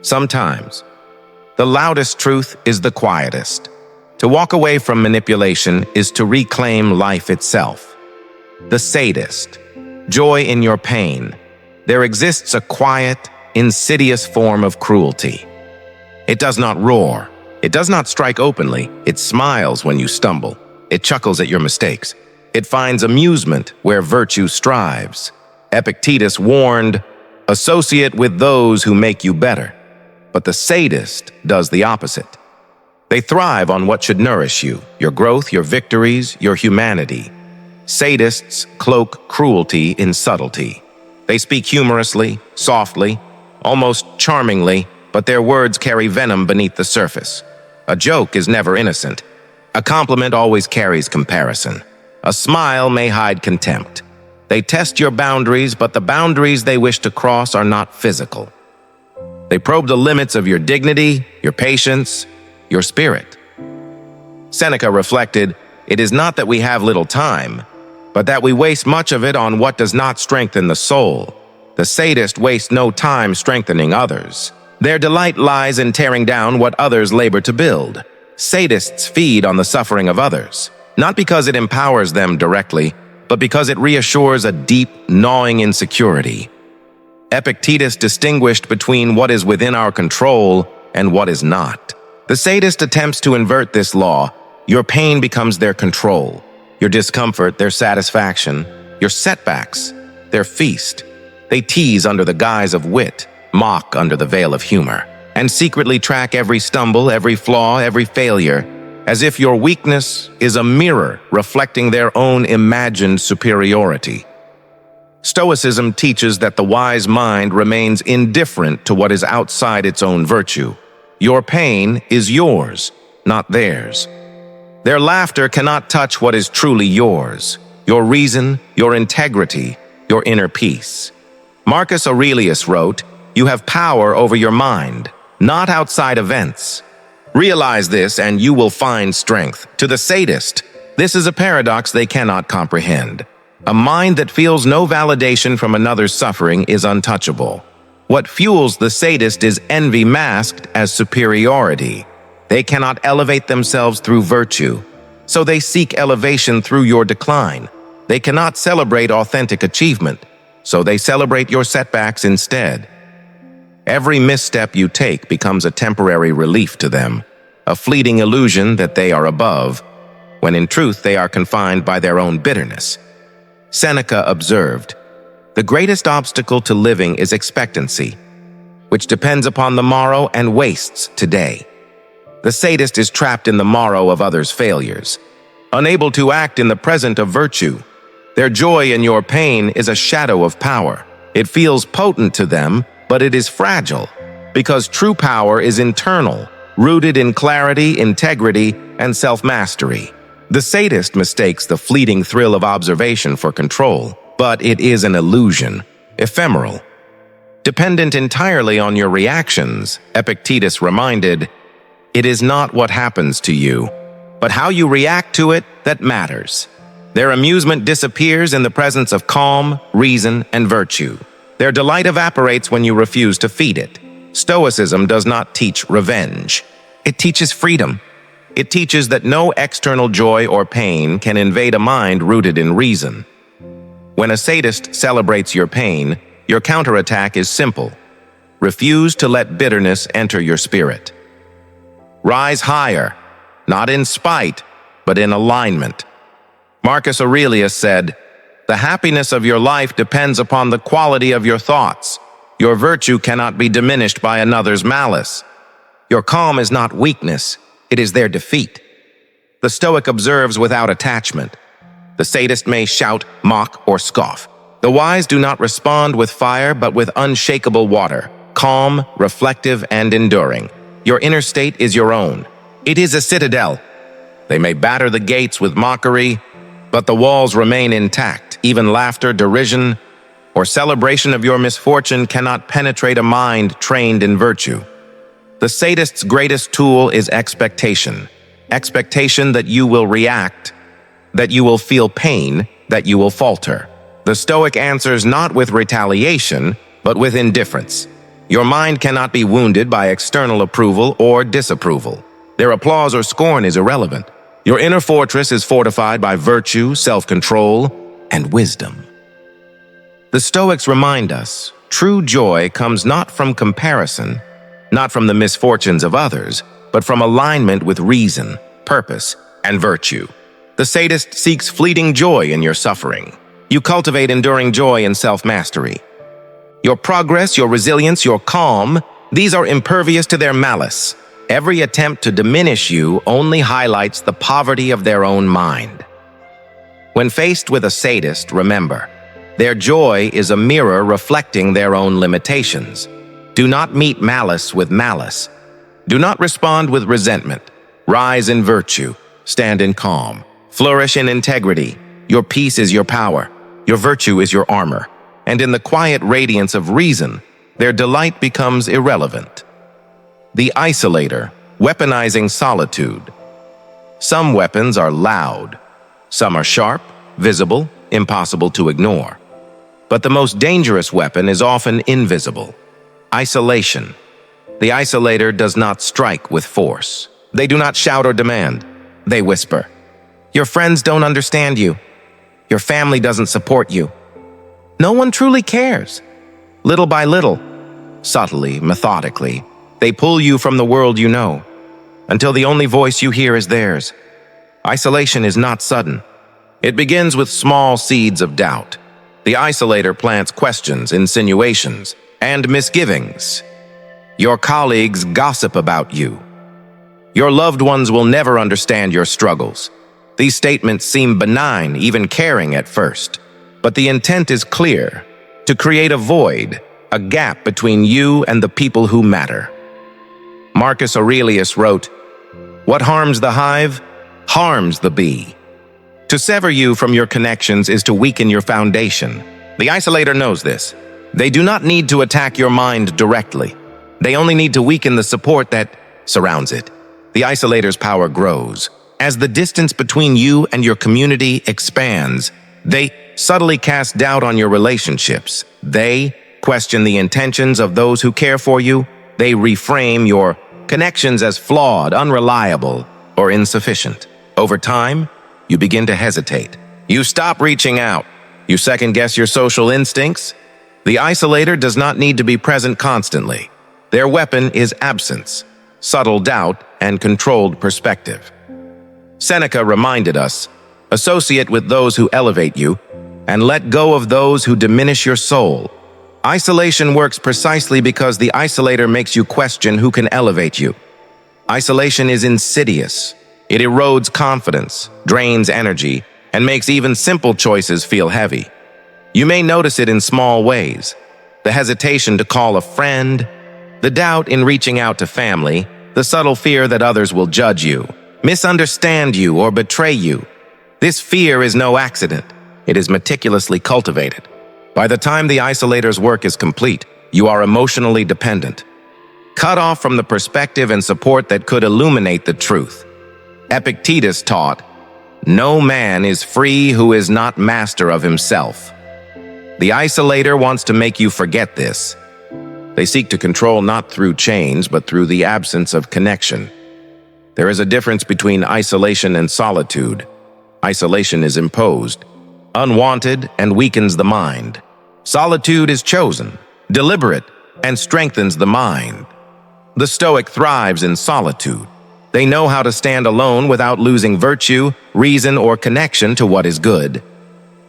Sometimes, the loudest truth is the quietest. To walk away from manipulation is to reclaim life itself. The sadist, joy in your pain. There exists a quiet, insidious form of cruelty. It does not roar. It does not strike openly. It smiles when you stumble. It chuckles at your mistakes. It finds amusement where virtue strives. Epictetus warned, "Associate with those who make you better." But the sadist does the opposite. They thrive on what should nourish you, your growth, your victories, your humanity. Sadists cloak cruelty in subtlety. They speak humorously, softly, almost charmingly, but their words carry venom beneath the surface. A joke is never innocent. A compliment always carries comparison. A smile may hide contempt. They test your boundaries, but the boundaries they wish to cross are not physical. They probe the limits of your dignity, your patience, your spirit. Seneca reflected, "It is not that we have little time, but that we waste much of it on what does not strengthen the soul." The sadist wastes no time strengthening others. Their delight lies in tearing down what others labor to build. Sadists feed on the suffering of others, not because it empowers them directly, but because it reassures a deep, gnawing insecurity. Epictetus distinguished between what is within our control and what is not. The sadist attempts to invert this law. Your pain becomes their control, your discomfort their satisfaction, your setbacks their feast. They tease under the guise of wit, mock under the veil of humor, and secretly track every stumble, every flaw, every failure, as if your weakness is a mirror reflecting their own imagined superiority. Stoicism teaches that the wise mind remains indifferent to what is outside its own virtue. Your pain is yours, not theirs. Their laughter cannot touch what is truly yours, your reason, your integrity, your inner peace. Marcus Aurelius wrote, "You have power over your mind, not outside events. Realize this and you will find strength." To the sadist, this is a paradox they cannot comprehend. A mind that feels no validation from another's suffering is untouchable. What fuels the sadist is envy masked as superiority. They cannot elevate themselves through virtue, so they seek elevation through your decline. They cannot celebrate authentic achievement, so they celebrate your setbacks instead. Every misstep you take becomes a temporary relief to them, a fleeting illusion that they are above, when in truth they are confined by their own bitterness. Seneca observed, "The greatest obstacle to living is expectancy, which depends upon the morrow and wastes today." The sadist is trapped in the morrow of others' failures, unable to act in the present of virtue. Their joy in your pain is a shadow of power. It feels potent to them, but it is fragile, because true power is internal, rooted in clarity, integrity, and self-mastery. The sadist mistakes the fleeting thrill of observation for control, but it is an illusion, ephemeral. Dependent entirely on your reactions, Epictetus reminded, "It is not what happens to you, but how you react to it that matters." Their amusement disappears in the presence of calm, reason, and virtue. Their delight evaporates when you refuse to feed it. Stoicism does not teach revenge. It teaches freedom. It teaches that no external joy or pain can invade a mind rooted in reason. When a sadist celebrates your pain, your counterattack is simple. Refuse to let bitterness enter your spirit. Rise higher, not in spite, but in alignment. Marcus Aurelius said, "The happiness of your life depends upon the quality of your thoughts. Your virtue cannot be diminished by another's malice. Your calm is not weakness, it is their defeat." The Stoic observes without attachment. The sadist may shout, mock, or scoff. The wise do not respond with fire, but with unshakable water, calm, reflective, and enduring. Your inner state is your own. It is a citadel. They may batter the gates with mockery, but the walls remain intact. Even laughter, derision, or celebration of your misfortune cannot penetrate a mind trained in virtue. The sadist's greatest tool is expectation. Expectation that you will react, that you will feel pain, that you will falter. The Stoic answers not with retaliation, but with indifference. Your mind cannot be wounded by external approval or disapproval. Their applause or scorn is irrelevant. Your inner fortress is fortified by virtue, self-control, and wisdom. The Stoics remind us, true joy comes not from comparison, not from the misfortunes of others, but from alignment with reason, purpose, and virtue. The sadist seeks fleeting joy in your suffering. You cultivate enduring joy and self-mastery. Your progress, your resilience, your calm, these are impervious to their malice. Every attempt to diminish you only highlights the poverty of their own mind. When faced with a sadist, remember, their joy is a mirror reflecting their own limitations. Do not meet malice with malice. Do not respond with resentment. Rise in virtue. Stand in calm. Flourish in integrity. Your peace is your power. Your virtue is your armor. And in the quiet radiance of reason, their delight becomes irrelevant. The isolator, weaponizing solitude. Some weapons are loud. Some are sharp, visible, impossible to ignore. But the most dangerous weapon is often invisible. Isolation. The isolator does not strike with force. They do not shout or demand. They whisper. Your friends don't understand you. Your family doesn't support you. No one truly cares. Little by little, subtly, methodically, they pull you from the world you know, until the only voice you hear is theirs. Isolation is not sudden. It begins with small seeds of doubt. The isolator plants questions, insinuations, and misgivings. Your colleagues gossip about you. Your loved ones will never understand your struggles. These statements seem benign, even caring at first. But the intent is clear: to create a void, a gap between you and the people who matter. Marcus Aurelius wrote, "What harms the hive, harms the bee." To sever you from your connections is to weaken your foundation. The isolator knows this. They do not need to attack your mind directly. They only need to weaken the support that surrounds it. The isolator's power grows. As the distance between you and your community expands, they subtly cast doubt on your relationships. They question the intentions of those who care for you. They reframe your connections as flawed, unreliable, or insufficient. Over time, you begin to hesitate. You stop reaching out. You second-guess your social instincts. The isolator does not need to be present constantly. Their weapon is absence, subtle doubt, and controlled perspective. Seneca reminded us, associate with those who elevate you, and let go of those who diminish your soul. Isolation works precisely because the isolator makes you question who can elevate you. Isolation is insidious. It erodes confidence, drains energy, and makes even simple choices feel heavy. You may notice it in small ways: the hesitation to call a friend, the doubt in reaching out to family, the subtle fear that others will judge you, misunderstand you, or betray you. This fear is no accident. It is meticulously cultivated. By the time the isolator's work is complete, you are emotionally dependent, cut off from the perspective and support that could illuminate the truth. Epictetus taught, "No man is free who is not master of himself." The isolator wants to make you forget this. They seek to control not through change, but through the absence of connection. There is a difference between isolation and solitude. Isolation is imposed, unwanted, and weakens the mind. Solitude is chosen, deliberate, and strengthens the mind. The Stoic thrives in solitude. They know how to stand alone without losing virtue, reason, or connection to what is good.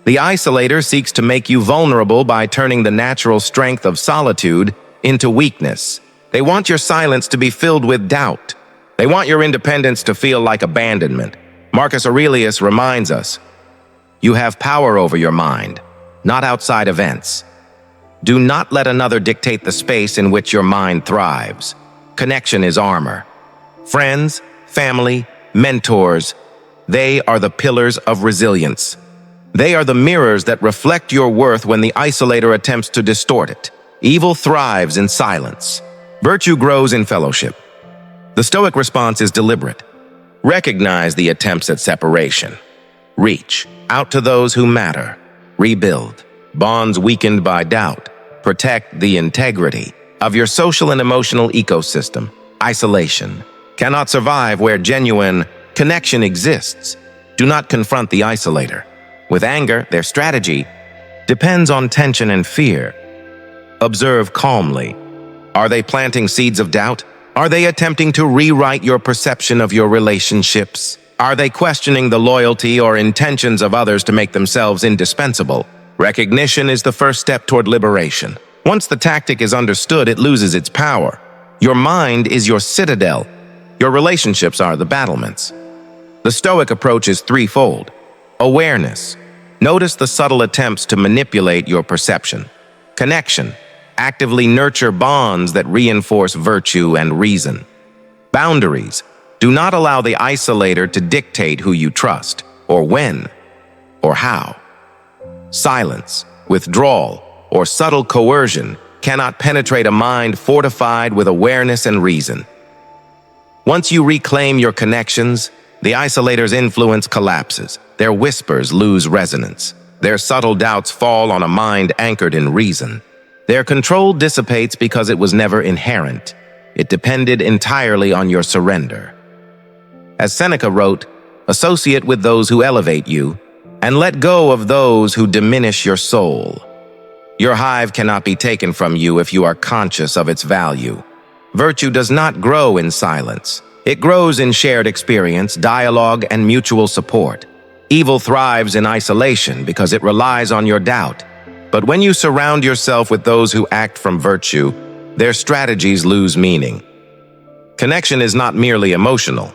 The isolator seeks to make you vulnerable by turning the natural strength of solitude into weakness. They want your silence to be filled with doubt. They want your independence to feel like abandonment. Marcus Aurelius reminds us, you have power over your mind, not outside events. Do not let another dictate the space in which your mind thrives. Connection is armor. Friends, family, mentors, they are the pillars of resilience. They are the mirrors that reflect your worth when the isolator attempts to distort it. Evil thrives in silence. Virtue grows in fellowship. The Stoic response is deliberate. Recognize the attempts at separation. Reach out to those who matter. Rebuild bonds weakened by doubt. Protect the integrity of your social and emotional ecosystem. Isolation cannot survive where genuine connection exists. Do not confront the isolator. With anger, their strategy depends on tension and fear. Observe calmly. Are they planting seeds of doubt? Are they attempting to rewrite your perception of your relationships? Are they questioning the loyalty or intentions of others to make themselves indispensable? Recognition is the first step toward liberation. Once the tactic is understood, it loses its power. Your mind is your citadel. Your relationships are the battlements. The Stoic approach is threefold. Awareness. Notice the subtle attempts to manipulate your perception. Connection. Actively nurture bonds that reinforce virtue and reason. Boundaries. Do not allow the isolator to dictate who you trust, or when, or how. Silence, withdrawal, or subtle coercion cannot penetrate a mind fortified with awareness and reason. Once you reclaim your connections, the isolator's influence collapses. Their whispers lose resonance. Their subtle doubts fall on a mind anchored in reason. Their control dissipates because it was never inherent. It depended entirely on your surrender. As Seneca wrote, associate with those who elevate you, and let go of those who diminish your soul. Your hive cannot be taken from you if you are conscious of its value. Virtue does not grow in silence. It grows in shared experience, dialogue, and mutual support. Evil thrives in isolation because it relies on your doubt. But when you surround yourself with those who act from virtue, their strategies lose meaning. Connection is not merely emotional.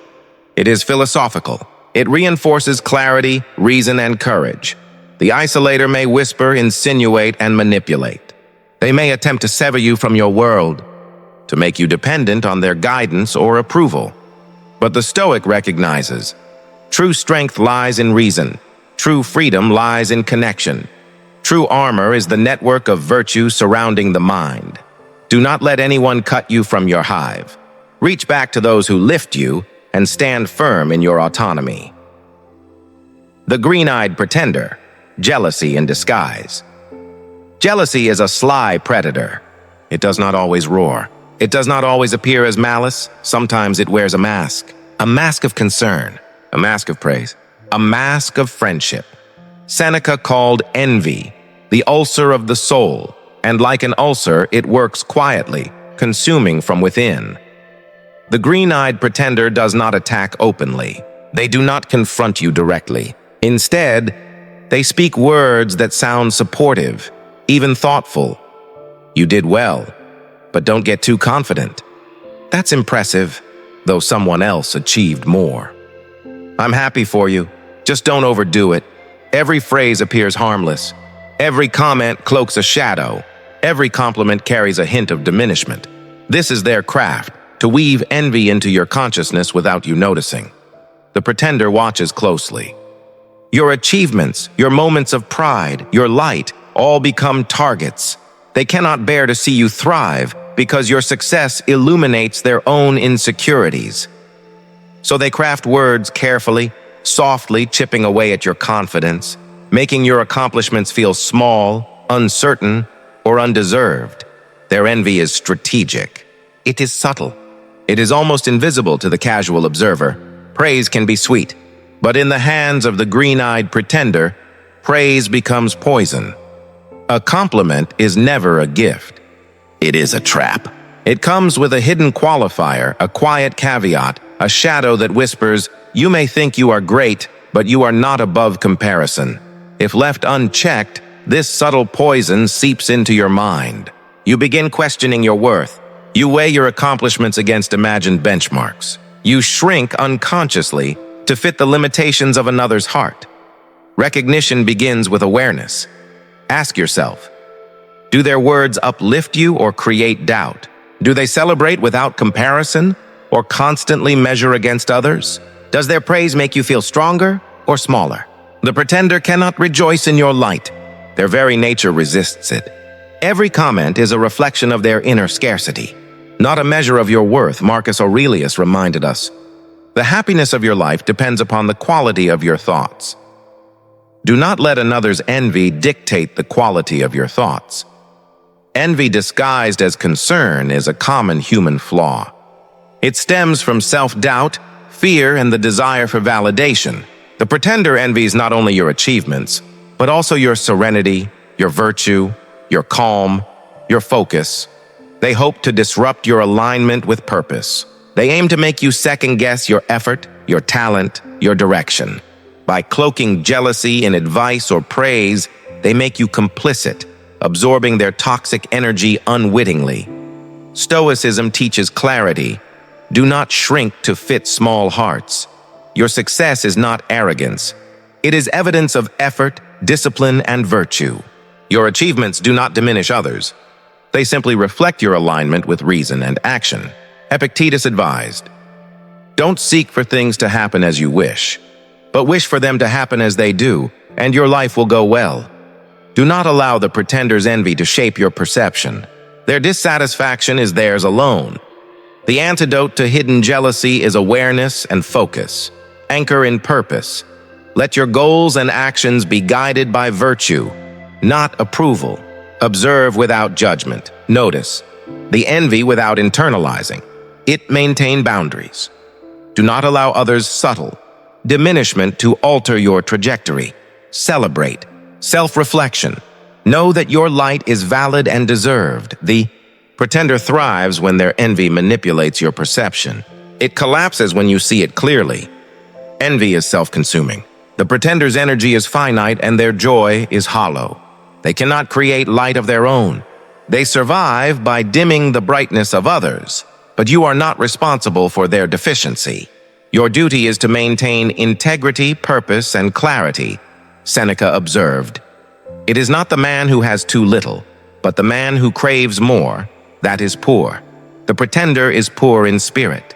It is philosophical. It reinforces clarity, reason, and courage. The isolator may whisper, insinuate, and manipulate. They may attempt to sever you from your world, to make you dependent on their guidance or approval. But the Stoic recognizes, true strength lies in reason. True freedom lies in connection. True armor is the network of virtue surrounding the mind. Do not let anyone cut you from your hive. Reach back to those who lift you and stand firm in your autonomy. The green-eyed pretender, jealousy in disguise. Jealousy is a sly predator. It does not always roar. It does not always appear as malice. Sometimes it wears a mask of concern, a mask of praise, a mask of friendship. Seneca called envy the ulcer of the soul, and like an ulcer, it works quietly, consuming from within. The green-eyed pretender does not attack openly. They do not confront you directly. Instead, they speak words that sound supportive, even thoughtful. You did well, but don't get too confident. That's impressive, though someone else achieved more. I'm happy for you. Just don't overdo it. Every phrase appears harmless. Every comment cloaks a shadow. Every compliment carries a hint of diminishment. This is their craft, to weave envy into your consciousness without you noticing. The pretender watches closely. Your achievements, your moments of pride, your light, all become targets. They cannot bear to see you thrive because your success illuminates their own insecurities. So they craft words carefully, softly chipping away at your confidence, making your accomplishments feel small, uncertain, or undeserved. Their envy is strategic. It is subtle. It is almost invisible to the casual observer. Praise can be sweet, but in the hands of the green-eyed pretender, praise becomes poison. A compliment is never a gift. It is a trap. It comes with a hidden qualifier, a quiet caveat, a shadow that whispers, "You may think you are great, but you are not above comparison." If left unchecked, this subtle poison seeps into your mind. You begin questioning your worth. You weigh your accomplishments against imagined benchmarks. You shrink unconsciously to fit the limitations of another's heart. Recognition begins with awareness. Ask yourself, do their words uplift you or create doubt? Do they celebrate without comparison or constantly measure against others? Does their praise make you feel stronger or smaller? The pretender cannot rejoice in your light. Their very nature resists it. Every comment is a reflection of their inner scarcity, not a measure of your worth, Marcus Aurelius reminded us. The happiness of your life depends upon the quality of your thoughts. Do not let another's envy dictate the quality of your thoughts. Envy disguised as concern is a common human flaw. It stems from self-doubt, fear, and the desire for validation. The pretender envies not only your achievements, but also your serenity, your virtue, your calm, your focus. They hope to disrupt your alignment with purpose. They aim to make you second-guess your effort, your talent, your direction. By cloaking jealousy in advice or praise, they make you complicit, absorbing their toxic energy unwittingly. Stoicism teaches clarity. Do not shrink to fit small hearts. Your success is not arrogance. It is evidence of effort, discipline, and virtue. Your achievements do not diminish others. They simply reflect your alignment with reason and action. Epictetus advised, "Don't seek for things to happen as you wish, but wish for them to happen as they do, and your life will go well." Do not allow the pretender's envy to shape your perception. Their dissatisfaction is theirs alone. The antidote to hidden jealousy is awareness and focus. Anchor in purpose. Let your goals and actions be guided by virtue, not approval. Observe without judgment. Notice the envy without internalizing. It maintain boundaries. Do not allow others' subtle diminishment to alter your trajectory. Celebrate. Self-reflection. Know that your light is valid and deserved. The pretender thrives when their envy manipulates your perception. It collapses when you see it clearly. Envy is self-consuming. The pretender's energy is finite and their joy is hollow. They cannot create light of their own. They survive by dimming the brightness of others, but you are not responsible for their deficiency. Your duty is to maintain integrity, purpose, and clarity. Seneca observed, "It is not the man who has too little, but the man who craves more, that is poor. The pretender is poor in spirit."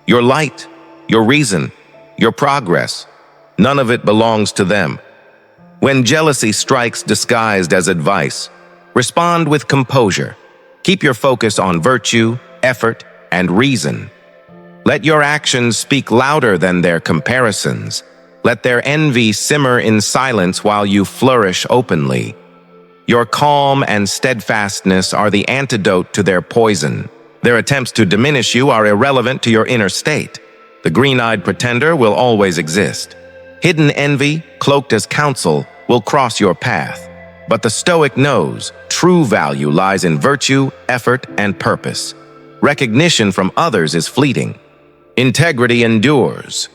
Your light, your reason, your progress, none of it belongs to them. When jealousy strikes disguised as advice, respond with composure. Keep your focus on virtue, effort, and reason. Let your actions speak louder than their comparisons. Let their envy simmer in silence while you flourish openly. Your calm and steadfastness are the antidote to their poison. Their attempts to diminish you are irrelevant to your inner state. The green-eyed pretender will always exist. Hidden envy, cloaked as counsel, will cross your path. But the Stoic knows true value lies in virtue, effort, and purpose. Recognition from others is fleeting. Integrity endures.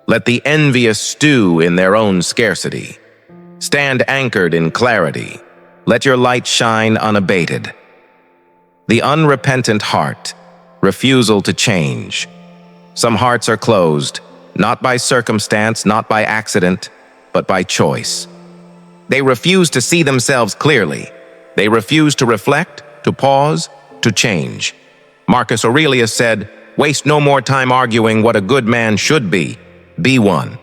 Let the envious stew in their own scarcity. Stand anchored in clarity. Let your light shine unabated. The unrepentant heart, refusal to change. Some hearts are closed, not by circumstance, not by accident, but by choice. They refuse to see themselves clearly. They refuse to reflect, to pause, to change. Marcus Aurelius said, "Waste no more time arguing what a good man should be. Be one."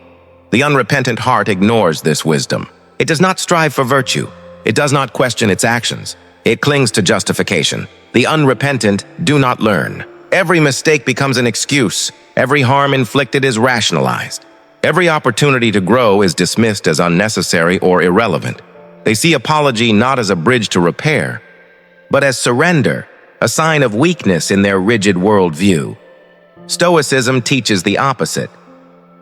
The unrepentant heart ignores this wisdom. It does not strive for virtue. It does not question its actions. It clings to justification. The unrepentant do not learn. Every mistake becomes an excuse. Every harm inflicted is rationalized. Every opportunity to grow is dismissed as unnecessary or irrelevant. They see apology not as a bridge to repair, but as surrender, a sign of weakness in their rigid worldview. Stoicism teaches the opposite.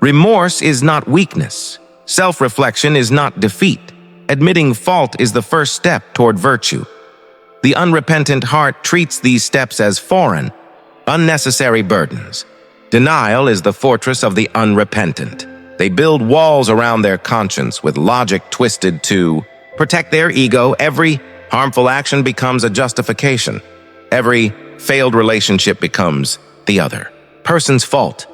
Remorse is not weakness. Self-reflection is not defeat. Admitting fault is the first step toward virtue. The unrepentant heart treats these steps as foreign, unnecessary burdens. Denial is the fortress of the unrepentant. They build walls around their conscience with logic twisted to protect their ego. Every harmful action becomes a justification. Every failed relationship becomes the other person's fault.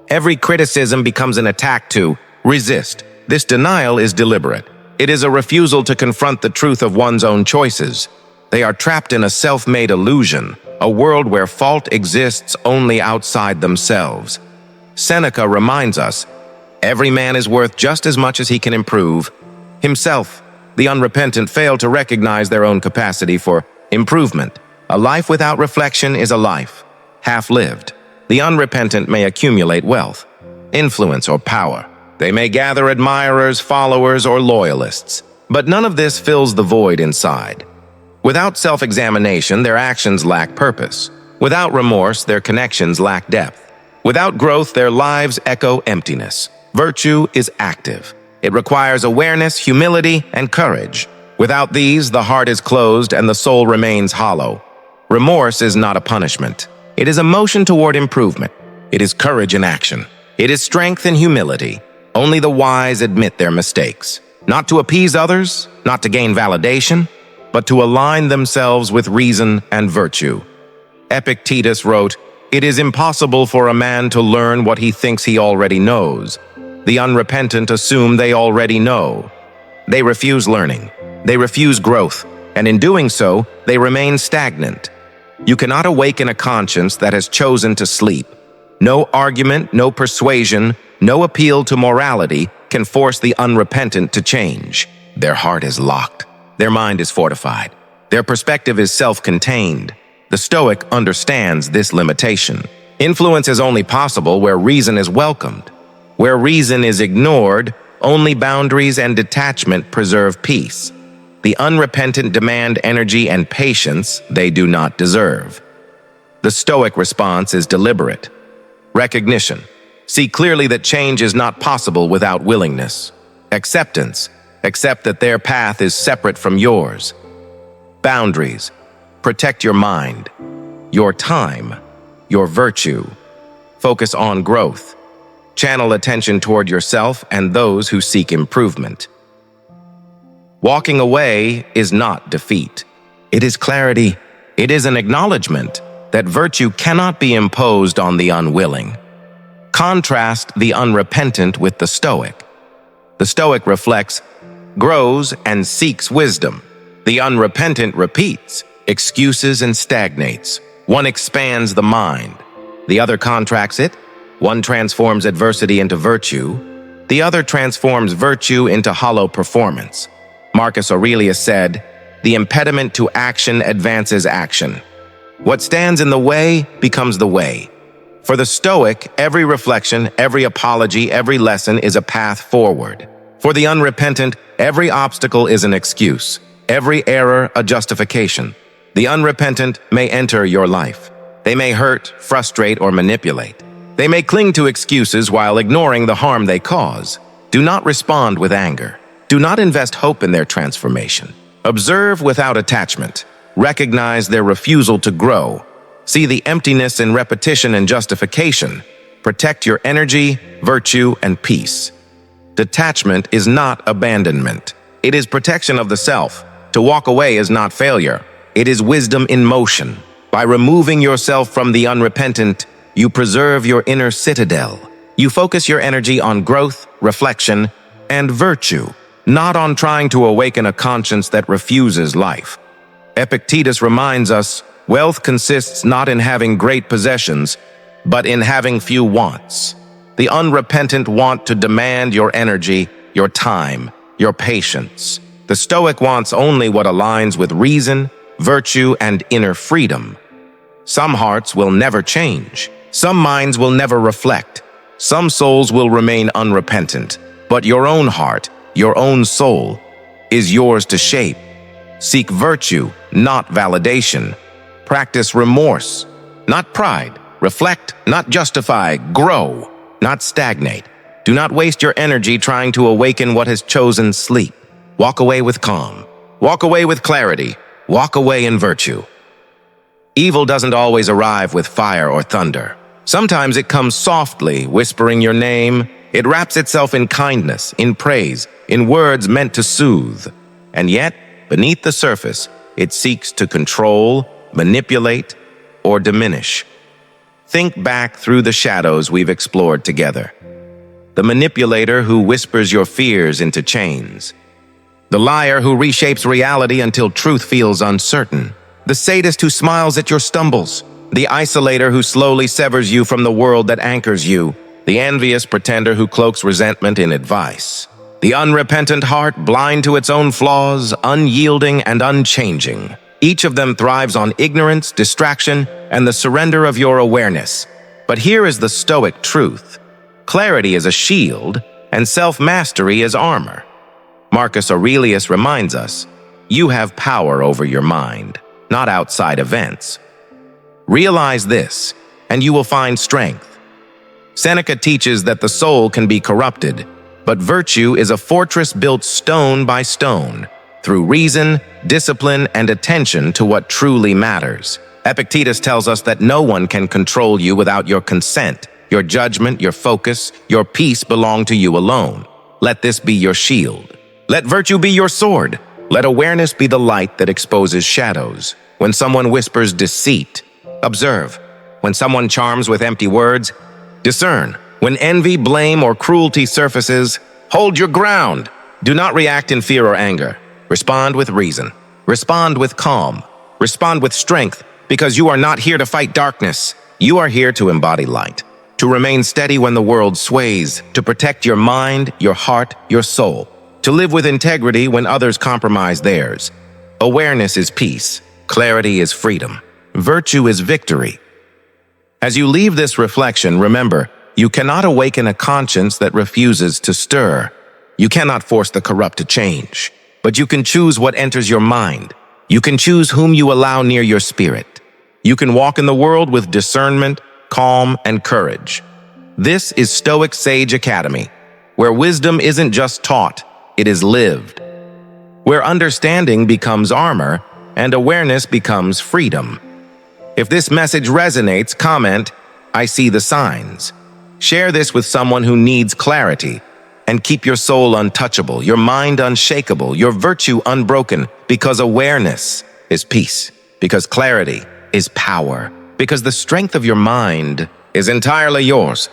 Every criticism becomes an attack to resist. This denial is deliberate. It is a refusal to confront the truth of one's own choices. They are trapped in a self-made illusion, a world where fault exists only outside themselves. Seneca reminds us, every man is worth just as much as he can improve himself. The unrepentant fail to recognize their own capacity for improvement. A life without reflection is a life half-lived. The unrepentant may accumulate wealth, influence, or power. They may gather admirers, followers, or loyalists, but none of this fills the void inside. Without self-examination, their actions lack purpose. Without remorse, their connections lack depth. Without growth, their lives echo emptiness. Virtue is active. It requires awareness, humility, and courage. Without these, the heart is closed and the soul remains hollow. Remorse is not a punishment. It is a motion toward improvement. It is courage in action. It is strength and humility. Only the wise admit their mistakes. Not to appease others, not to gain validation, but to align themselves with reason and virtue. Epictetus wrote, "It is impossible for a man to learn what he thinks he already knows. The unrepentant assume they already know. They refuse learning. They refuse growth, and in doing so, they remain stagnant. You cannot awaken a conscience that has chosen to sleep. No argument, no persuasion, no appeal to morality can force the unrepentant to change. Their heart is locked. Their mind is fortified. Their perspective is self-contained. The Stoic understands this limitation. Influence is only possible where reason is welcomed. Where reason is ignored, only boundaries and detachment preserve peace. The unrepentant demand energy and patience they do not deserve. The Stoic response is deliberate. Recognition. See clearly that change is not possible without willingness. Acceptance. Accept that their path is separate from yours. Boundaries. Protect your mind, your time, your virtue. Focus on growth. Channel attention toward yourself and those who seek improvement. Walking away is not defeat. It is clarity. It is an acknowledgement that virtue cannot be imposed on the unwilling. Contrast the unrepentant with the Stoic. The Stoic reflects, grows, and seeks wisdom. The unrepentant repeats, excuses, and stagnates. One expands the mind. The other contracts it. One transforms adversity into virtue. The other transforms virtue into hollow performance. Marcus Aurelius said, "The impediment to action advances action. What stands in the way becomes the way." For the Stoic, every reflection, every apology, every lesson is a path forward. For the unrepentant, every obstacle is an excuse, every error a justification. The unrepentant may enter your life. They may hurt, frustrate, or manipulate. They may cling to excuses while ignoring the harm they cause. Do not respond with anger. Do not invest hope in their transformation. Observe without attachment. Recognize their refusal to grow. See the emptiness in repetition and justification. Protect your energy, virtue, and peace. Detachment is not abandonment. It is protection of the self. To walk away is not failure. It is wisdom in motion. By removing yourself from the unrepentant, you preserve your inner citadel. You focus your energy on growth, reflection, and virtue, not on trying to awaken a conscience that refuses life. Epictetus reminds us, wealth consists not in having great possessions, but in having few wants. The unrepentant want to demand your energy, your time, your patience. The Stoic wants only what aligns with reason, virtue, and inner freedom. Some hearts will never change. Some minds will never reflect. Some souls will remain unrepentant. But your own heart, your own soul, is yours to shape. Seek virtue, not validation. Practice remorse, not pride. Reflect, not justify. Grow, not stagnate. Do not waste your energy trying to awaken what has chosen sleep. Walk away with calm. Walk away with clarity. Walk away in virtue. Evil doesn't always arrive with fire or thunder. Sometimes it comes softly, whispering your name. It wraps itself in kindness, in praise, in words meant to soothe. And yet, beneath the surface, it seeks to control, manipulate, or diminish. Think back through the shadows we've explored together. The manipulator who whispers your fears into chains. The liar who reshapes reality until truth feels uncertain. The sadist who smiles at your stumbles. The isolator who slowly severs you from the world that anchors you. The envious pretender who cloaks resentment in advice. The unrepentant heart, blind to its own flaws, unyielding and unchanging. Each of them thrives on ignorance, distraction, and the surrender of your awareness. But here is the Stoic truth. Clarity is a shield, and self-mastery is armor. Marcus Aurelius reminds us, you have power over your mind, not outside events. Realize this, and you will find strength. Seneca teaches that the soul can be corrupted, but virtue is a fortress built stone by stone, through reason, discipline, and attention to what truly matters. Epictetus tells us that no one can control you without your consent. Your judgment, your focus, your peace belong to you alone. Let this be your shield. Let virtue be your sword. Let awareness be the light that exposes shadows. When someone whispers deceit, observe. When someone charms with empty words, discern. When envy, blame, or cruelty surfaces, hold your ground. Do not react in fear or anger. Respond with reason. Respond with calm. Respond with strength, because you are not here to fight darkness. You are here to embody light, to remain steady when the world sways, to protect your mind, your heart, your soul, to live with integrity when others compromise theirs. Awareness is peace. Clarity is freedom. Virtue is victory. As you leave this reflection, remember, you cannot awaken a conscience that refuses to stir. You cannot force the corrupt to change, but you can choose what enters your mind. You can choose whom you allow near your spirit. You can walk in the world with discernment, calm, and courage. This is Stoic Sage Academy, where wisdom isn't just taught, it is lived. Where understanding becomes armor and awareness becomes freedom. If this message resonates, comment, "I see the signs." Share this with someone who needs clarity, and keep your soul untouchable, your mind unshakable, your virtue unbroken, because awareness is peace, because clarity is power, because the strength of your mind is entirely yours.